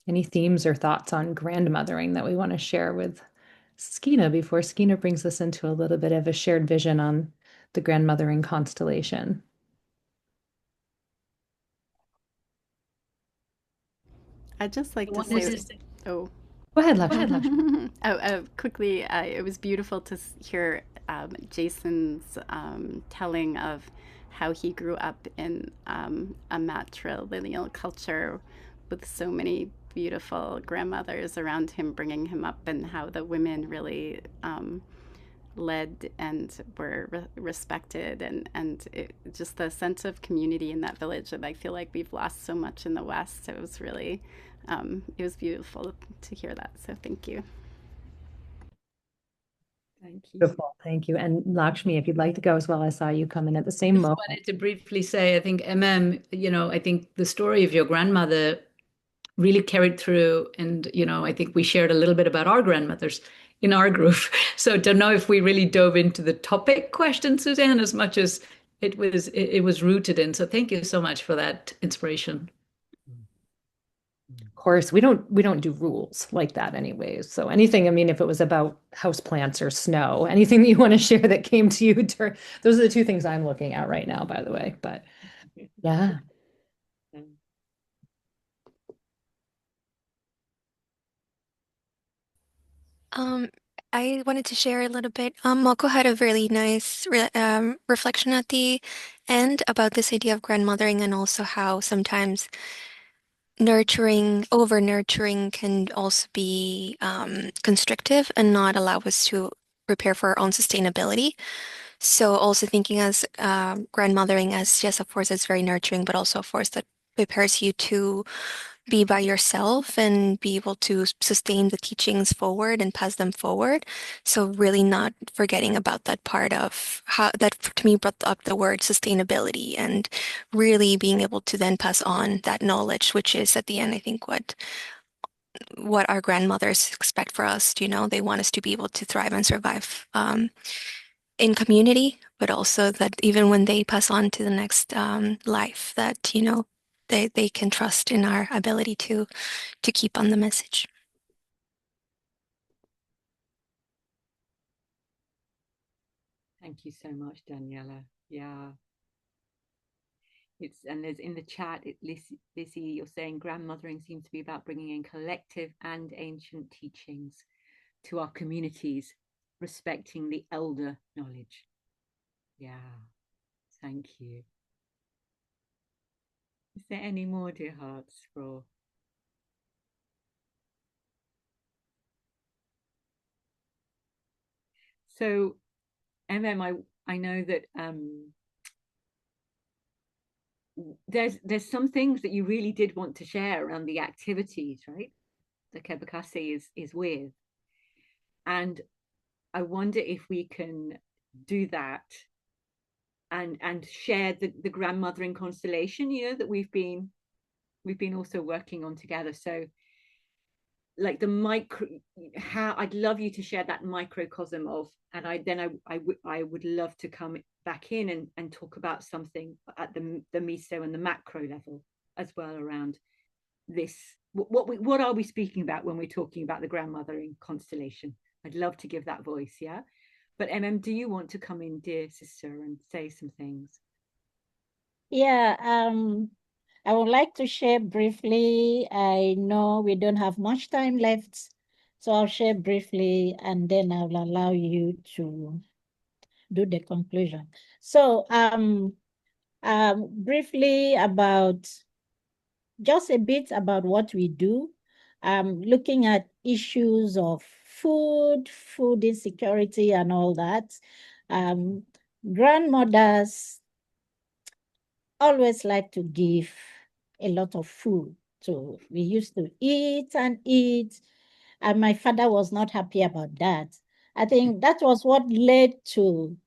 Any themes or thoughts on grandmothering that we want to share with Skeena before Skeena brings us into a little bit of a shared vision on the grandmothering constellation? I'd just like to say, oh, Go ahead, Lakshmi. quickly, it was beautiful to hear Jason's telling of how he grew up in a matrilineal culture with so many beautiful grandmothers around him, bringing him up, and how the women really led and were respected, and just the sense of community in that village that I feel like we've lost so much in the West. It was really, it was beautiful to hear that. So thank you. Thank you. Beautiful. Thank you. And Lakshmi, if you'd like to go as well, I saw you come in at the same Just moment. wanted to briefly say, I think, Emem, I think the story of your grandmother really carried through. And, I think we shared a little bit about our grandmothers in our group. So don't know if we really dove into the topic question, Suzanne, as much as it was rooted in. So thank you so much for that inspiration. Of course, we don't do rules like that anyways. So anything, I mean, if it was about houseplants or snow, anything that you want to share that came to you, those are the two things I'm looking at right now, by the way. But yeah. Um, I wanted to share a little bit. Moko had a really nice reflection at the end about this idea of grandmothering and also how sometimes over nurturing can also be constrictive and not allow us to prepare for our own sustainability. So also thinking as grandmothering as, yes, of course, it's very nurturing, but also a force that prepares you to be by yourself and be able to sustain the teachings forward and pass them forward. So really not forgetting about that part of how that to me brought up the word sustainability and really being able to then pass on that knowledge, which is at the end, I think what our grandmothers expect for us. They want us to be able to thrive and survive in community, but also that even when they pass on to the next life, that they can trust in our ability to keep on the message. Thank you so much, Daniela. Yeah. There's in the chat, Lizzie, you're saying grandmothering seems to be about bringing in collective and ancient teachings to our communities, respecting the elder knowledge. Yeah, thank you. Is there any more, dear hearts, for? So, I know that there's some things that you really did want to share around the activities, right? The Kebetkatche is with, and I wonder if we can do that and share the grandmothering constellation, that we've been also working on together. So like the micro, how I'd love you to share that microcosm of, and I would love to come back in and talk about something at the meso and the macro level as well around this. What are we speaking about when we're talking about the grandmothering constellation? I'd love to give that voice, yeah. But Emem, do you want to come in, dear sister, and say some things? Yeah, I would like to share briefly. I know we don't have much time left, so I'll share briefly and then I'll allow you to do the conclusion. So briefly about just a bit about what we do, looking at issues of food insecurity and all that. Grandmothers always like to give a lot of food. So we used to eat and eat, and my father was not happy about that. I think that was what led to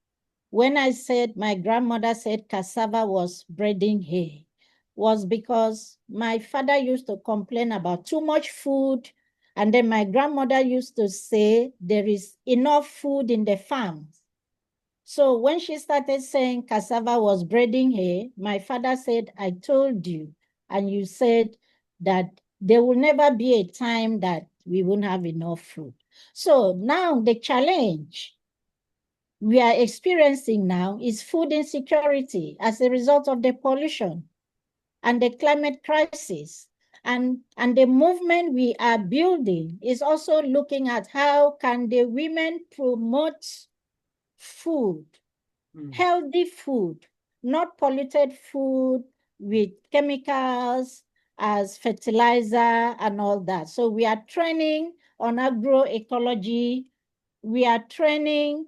when I said my grandmother said cassava was breeding hay, was because my father used to complain about too much food. And then my grandmother used to say there is enough food in the farms. So when she started saying cassava was breeding hay, my father said, I told you, and you said that there will never be a time that we won't have enough food. So now the challenge we are experiencing now is food insecurity as a result of the pollution and the climate crisis. And the movement we are building is also looking at how can the women promote food, healthy food, not polluted food with chemicals as fertilizer and all that. So we are training on agroecology. We are training,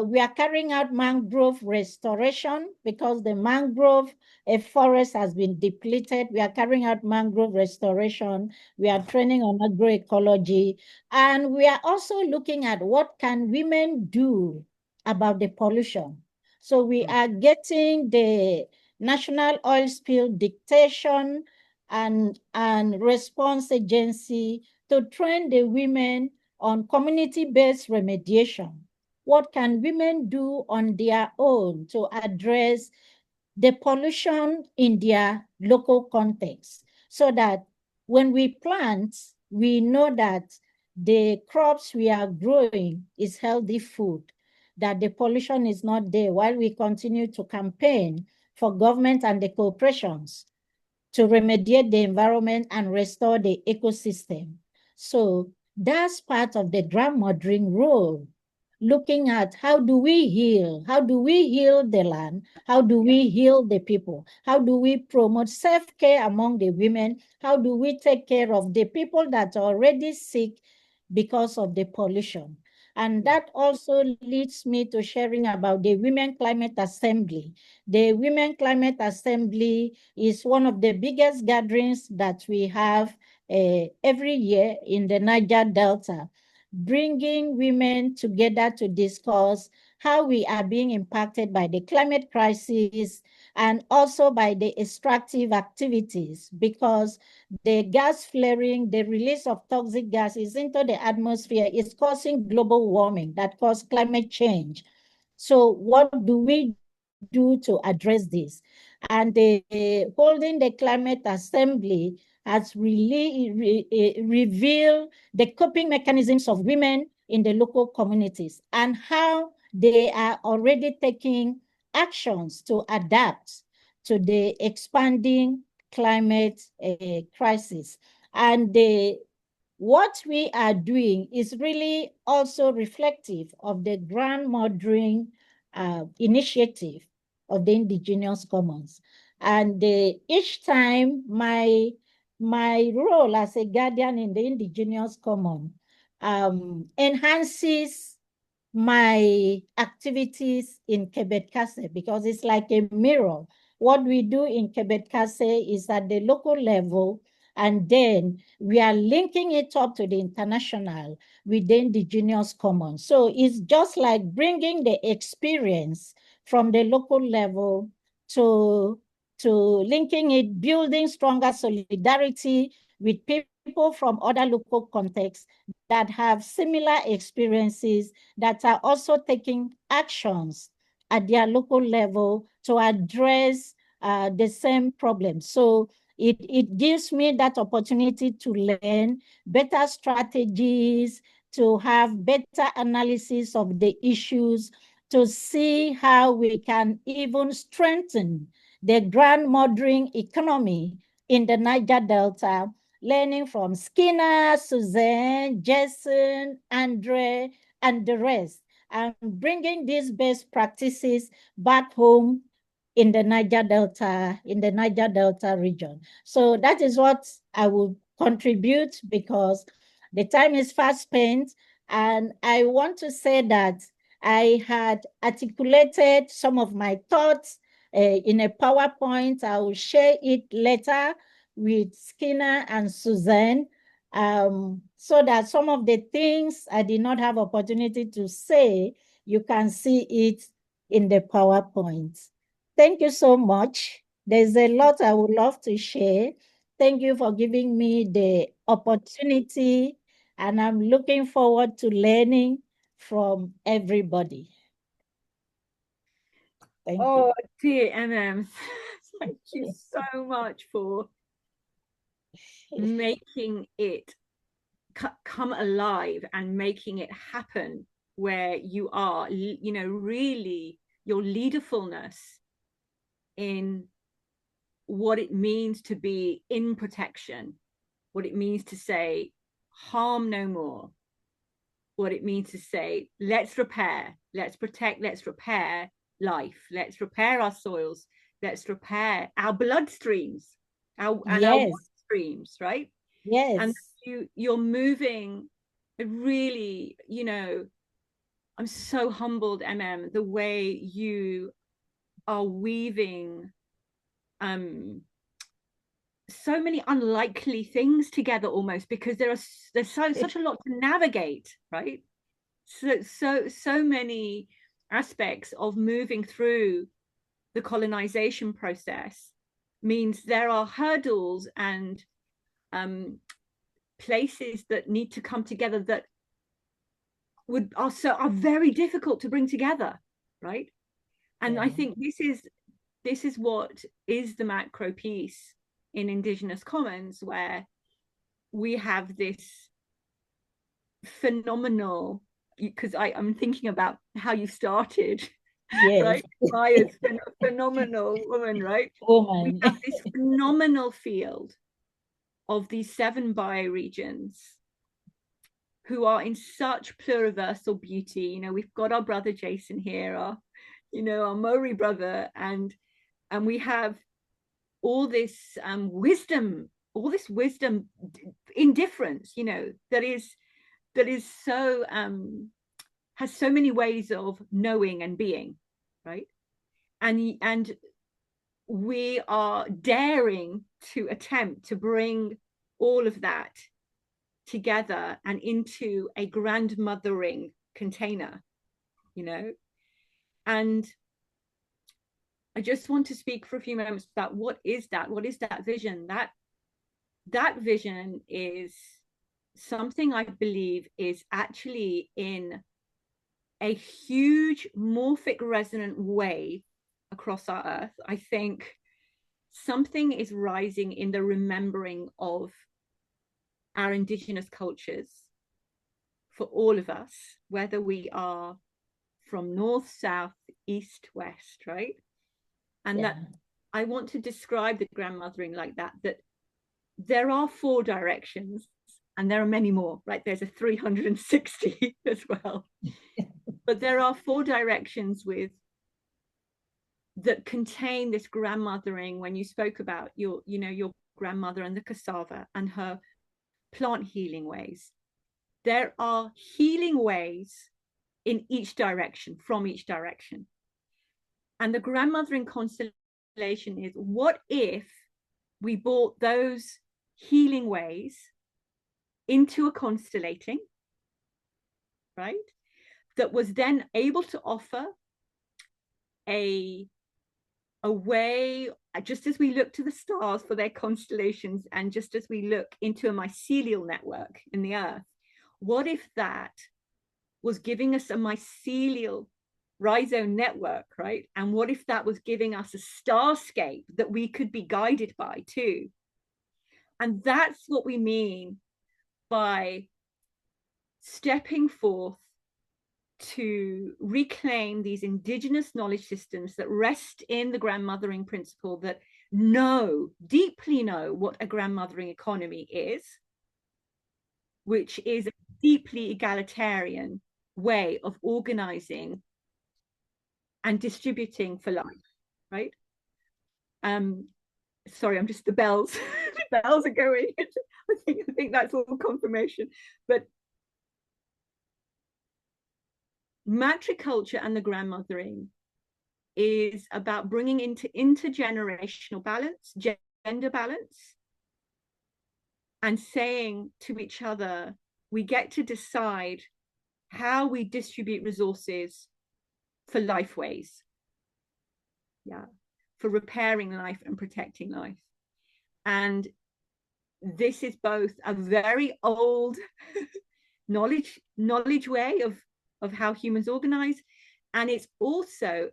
we are carrying out mangrove restoration because the mangrove forest has been depleted. We are carrying out mangrove restoration. We are training on agroecology. And we are also looking at what can women do about the pollution. So we are getting the National Oil Spill Dictation and Response Agency to train the women on community-based remediation. What can women do on their own to address the pollution in their local context so that when we plant, we know that the crops we are growing is healthy food, that the pollution is not there while we continue to campaign for government and the corporations to remediate the environment and restore the ecosystem. So that's part of the grandmothering role, looking at how do we heal? How do we heal the land? How do we heal the people? How do we promote self-care among the women? How do we take care of the people that are already sick because of the pollution? And that also leads me to sharing about the Women Climate Assembly. The Women Climate Assembly is one of the biggest gatherings that we have every year in the Niger Delta, bringing women together to discuss how we are being impacted by the climate crisis and also by the extractive activities, because the gas flaring, the release of toxic gases into the atmosphere is causing global warming that causes climate change. So what do we do to address this? And holding the climate assembly has really revealed the coping mechanisms of women in the local communities and how they are already taking actions to adapt to the expanding climate crisis. And what we are doing is really also reflective of the grandmothering initiative of the Indigenous Commons. And each time my role as a guardian in the Indigenous Common enhances my activities in Kebetkatche because it's like a mirror. What we do in Kebetkatche is at the local level, and then we are linking it up to the international with the Indigenous Commons. So it's just like bringing the experience from the local level to linking it, building stronger solidarity with people from other local contexts that have similar experiences, that are also taking actions at their local level to address the same problem. So it gives me that opportunity to learn better strategies, to have better analysis of the issues, to see how we can even strengthen the grandmothering economy in the Niger Delta, learning from Skeena, Suzanne, Jason, Andre, and the rest, and bringing these best practices back home in the Niger Delta region. So that is what I will contribute, because the time is fast spent. And I want to say that I had articulated some of my thoughts in a PowerPoint. I will share it later with Skeena and Suzanne, so that some of the things I did not have opportunity to say, you can see it in the PowerPoint. Thank you so much. There's a lot I would love to share. Thank you for giving me the opportunity, and I'm looking forward to learning from everybody. Thank you. Dear Emem, thank you so much for making it come alive and making it happen where you are, you know, really your leaderfulness in what it means to be in protection, what it means to say harm no more, what it means to say let's repair, let's protect, let's repair life, let's repair our soils, let's repair our bloodstreams, our water streams, right? Yes. And you're moving really, you know, I'm so humbled, Emem, the way you are weaving so many unlikely things together almost, because there's such a lot to navigate, right? So many aspects of moving through the colonization process means there are hurdles and places that need to come together that are very difficult to bring together, right? And I think this is what is the macro piece in Indigenous Commons, where we have this phenomenal, because I'm thinking about how you started, right? Maya's phenomenal woman, right? Woman. We have this phenomenal field of these 7 bioregions who are in such pluriversal beauty. You know, we've got our brother Jason here, our Maori brother, and we have all this wisdom in difference, you know, that is so has so many ways of knowing and being, right? And we are daring to attempt to bring all of that together and into a grandmothering container, you know. And I just want to speak for a few moments about what is that vision. That vision is something I believe is actually in a huge morphic resonant wave across our earth. I think something is rising in the remembering of our Indigenous cultures for all of us, whether we are from north, south, east, west, right? And that I want to describe the grandmothering like that there are 4 directions, and there are many more, right? There's a 360 as well. But there are 4 directions that contain this grandmothering. When you spoke about your grandmother and the cassava and her plant healing ways, there are healing ways in each direction, from each direction. And the grandmothering constellation is, what if we brought those healing ways into a constellating, right? That was then able to offer a way, just as we look to the stars for their constellations, and just as we look into a mycelial network in the earth, what if that was giving us a mycelial rhizome network, right? And what if that was giving us a starscape that we could be guided by too? And that's what we mean by stepping forth to reclaim these Indigenous knowledge systems that rest in the grandmothering principle, that deeply know what a grandmothering economy is, which is a deeply egalitarian way of organizing and distributing for life, right? Sorry, I'm just, the bells the bells are going. I think that's all confirmation. But matriculture and the grandmothering is about bringing into intergenerational balance, gender balance, and saying to each other, we get to decide how we distribute resources for life ways, for repairing life and protecting life. And this is both a very old knowledge way of how humans organize, and it's also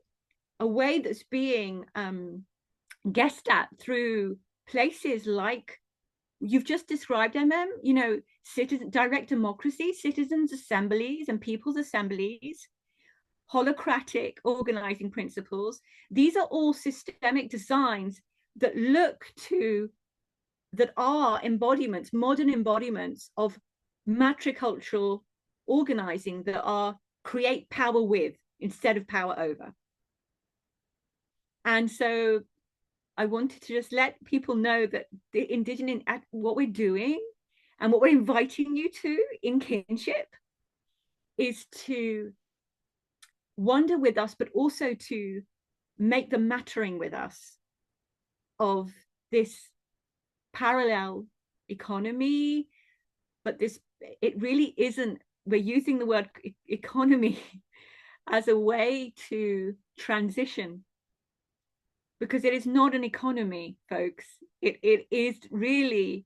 a way that's being guessed at through places like you've just described, Emem, you know, direct democracy, citizens' assemblies and people's assemblies, holocratic organizing principles. These are all systemic designs that are embodiments, modern embodiments of matricultural organizing that are create power with instead of power over. And so I wanted to just let people know that the Indigenous, what we're doing and what we're inviting you to in kinship is to wander with us, but also to make the mattering with us of this parallel economy. But it really isn't, we're using the word economy as a way to transition, because it is not an economy, folks. It is really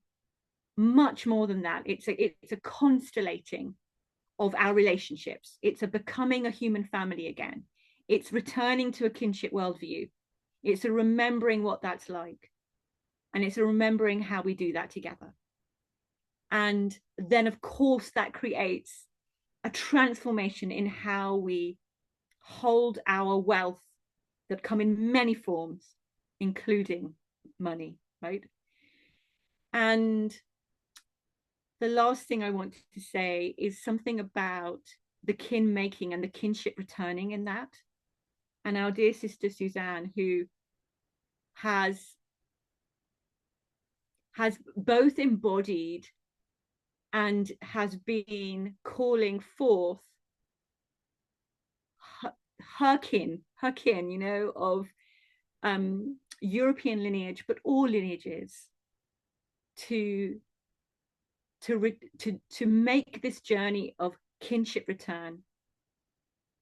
much more than that. It's a constellating of our relationships. It's a becoming a human family again. It's returning to a kinship worldview. It's a remembering what that's like. And it's a remembering how we do that together. And then, of course, that creates a transformation in how we hold our wealth that come in many forms, including money, right? And the last thing I wanted to say is something about the kin making and the kinship returning in that. And our dear sister Suzanne, who has both embodied and has been calling forth her kin, you know, of European lineage, but all lineages, to make this journey of kinship return,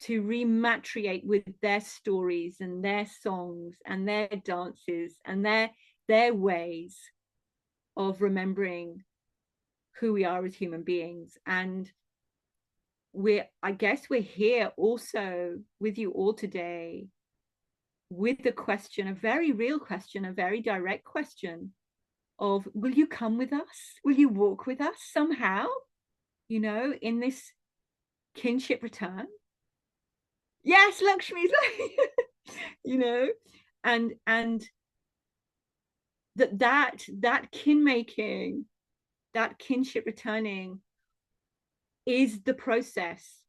to rematriate with their stories and their songs and their dances and their ways of remembering who we are as human beings. And I guess we're here also with you all today with the question, a very real question, a very direct question of, will you come with us? Will you walk with us somehow, you know, in this kinship return? Yes, Lakshmi's like, you know, and that kin making, that kinship returning is the process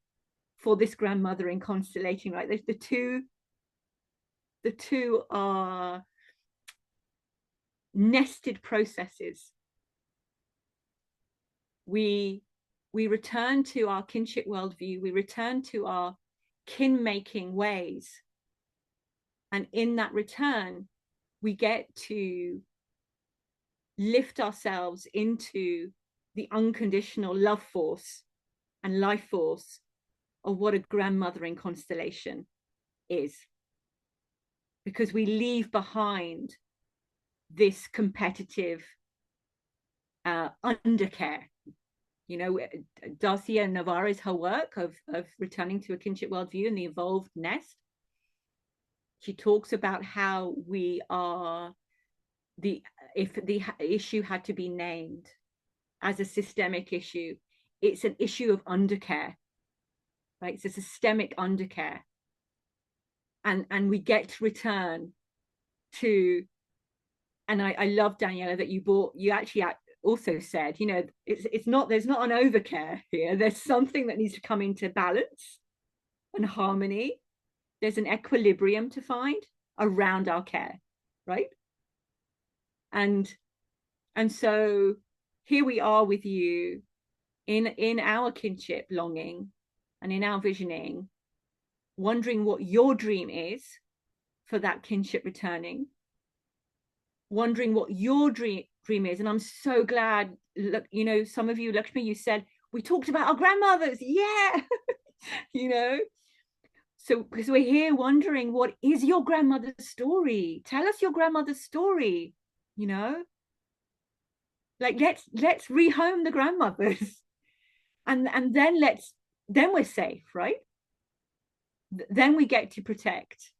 for this grandmothering constellating, right? There's the two are nested processes. We return to our kinship worldview, we return to our kin making ways, and in that return we get to lift ourselves into the unconditional love force and life force of what a grandmothering constellation is, because we leave behind this competitive undercare. You know, Darcia Navarre's, her work of returning to a kinship worldview and the evolved nest, she talks about how we are if the issue had to be named as a systemic issue, it's an issue of undercare, right? It's a systemic undercare. And we get to return to, and I love, Daniela, that you actually also said, you know, it's not, there's not an overcare here. There's something that needs to come into balance and harmony. There's an equilibrium to find around our care, right? And so here we are with you in our kinship longing and in our visioning, wondering what your dream is for that kinship returning, wondering what your dream is. And I'm so glad, look, you know, some of you, Lakshmi, you said, we talked about our grandmothers. Yeah. You know, so because we're here wondering, what is your grandmother's story? Tell us your grandmother's story, you know, like let's rehome the grandmothers, and then we're safe, right? Then we get to protect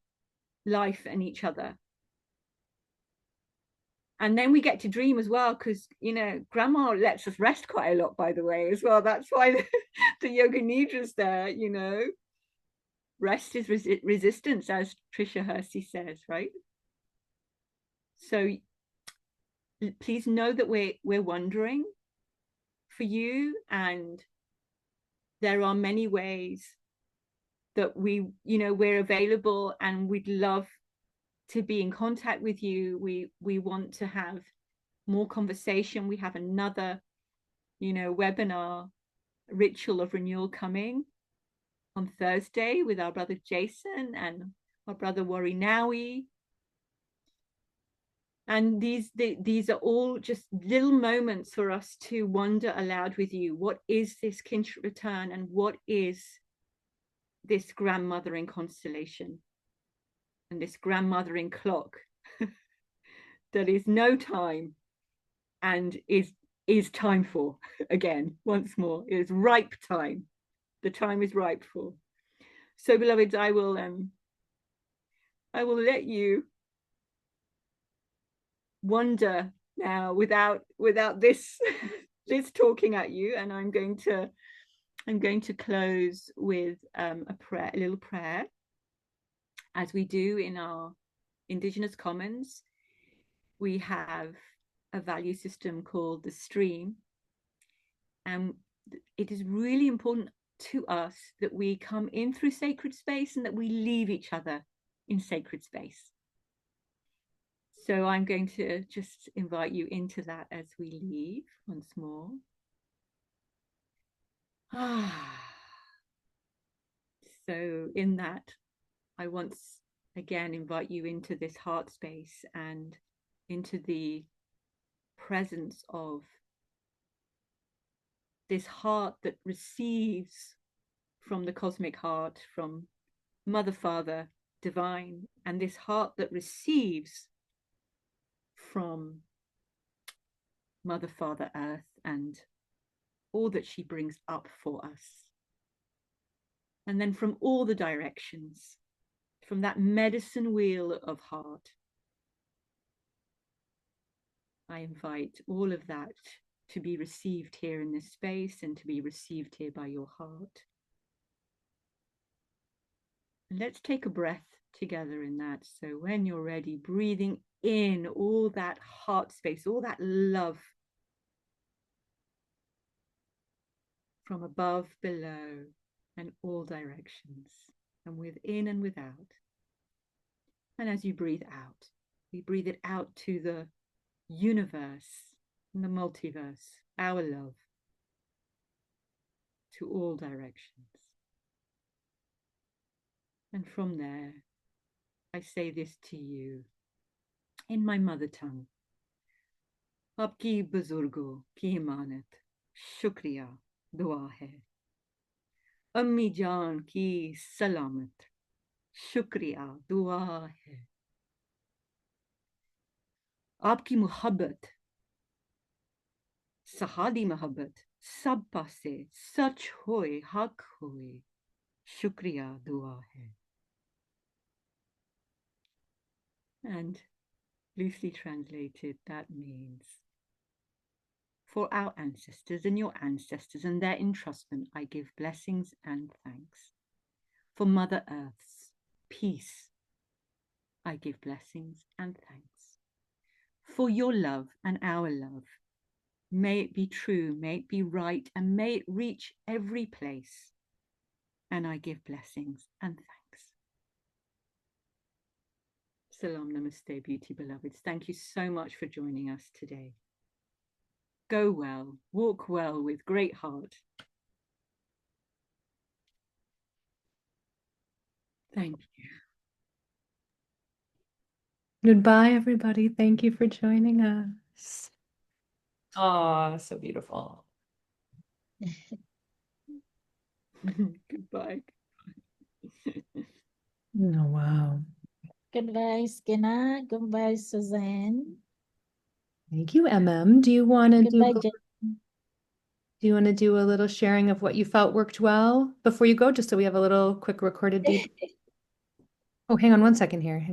life and each other. And then we get to dream as well, because, you know, grandma lets us rest quite a lot, by the way, as well. That's why the yoga nidra's there, you know. Rest is resistance, as Trisha Hersey says, right? So please know that we're wondering for you, and there are many ways that we're available, and we'd love to be in contact with you. We want to have more conversation. We have another, webinar, Ritual of Renewal, coming on Thursday with our brother Jason and our brother Warinawi. And these are all just little moments for us to wonder aloud with you. What is this kinship return, and what is this grandmothering constellation and this grandmothering clock that is no time and is time for, again, once more, it is ripe time. The time is ripe for. So, beloveds, I will let you wonder now without this this talking at you, and I'm going to close with a little prayer, as we do in our Indigenous commons. We have a value system called the stream, and it is really important to us that we come in through sacred space and that we leave each other in sacred space. So I'm going to just invite you into that as we leave once more. So in that, I once again invite you into this heart space and into the presence of this heart that receives from the cosmic heart, from Mother, Father, Divine, and this heart that receives from Mother, Father, Earth, and all that she brings up for us. And then from all the directions, from that medicine wheel of heart, I invite all of that to be received here in this space and to be received here by your heart. And let's take a breath together in that. So when you're ready, breathing in all that heart space, all that love from above, below, and all directions, and within and without. And as you breathe out, we breathe it out to the universe and the multiverse, our love, to all directions. And from there, I say this to you in my mother tongue. Aapki buzurgo ki imanat, shukriya, dua hai. Ammi jaan ki salamat, shukriya, dua hai. Aapki muhabbat, sahadi muhabbat, sab paase, sach hoye, haq hoye, shukriya, dua hai. And loosely translated, that means, for our ancestors and your ancestors and their entrustment, I give blessings and thanks. For Mother Earth's peace, I give blessings and thanks. For your love and our love, may it be true, may it be right, and may it reach every place. And I give blessings and thanks. Salam Namaste, beauty beloveds. Thank you so much for joining us today. Go well, walk well with great heart. Thank you. Goodbye, everybody. Thank you for joining us. Oh, so beautiful. Goodbye. Oh, wow. Goodbye, Skeena. Goodbye, Suzanne. Thank you, Emem. Do you want to Goodbye, do a little sharing of what you felt worked well before you go, just so we have a little quick recorded deep? Oh, hang on one second here.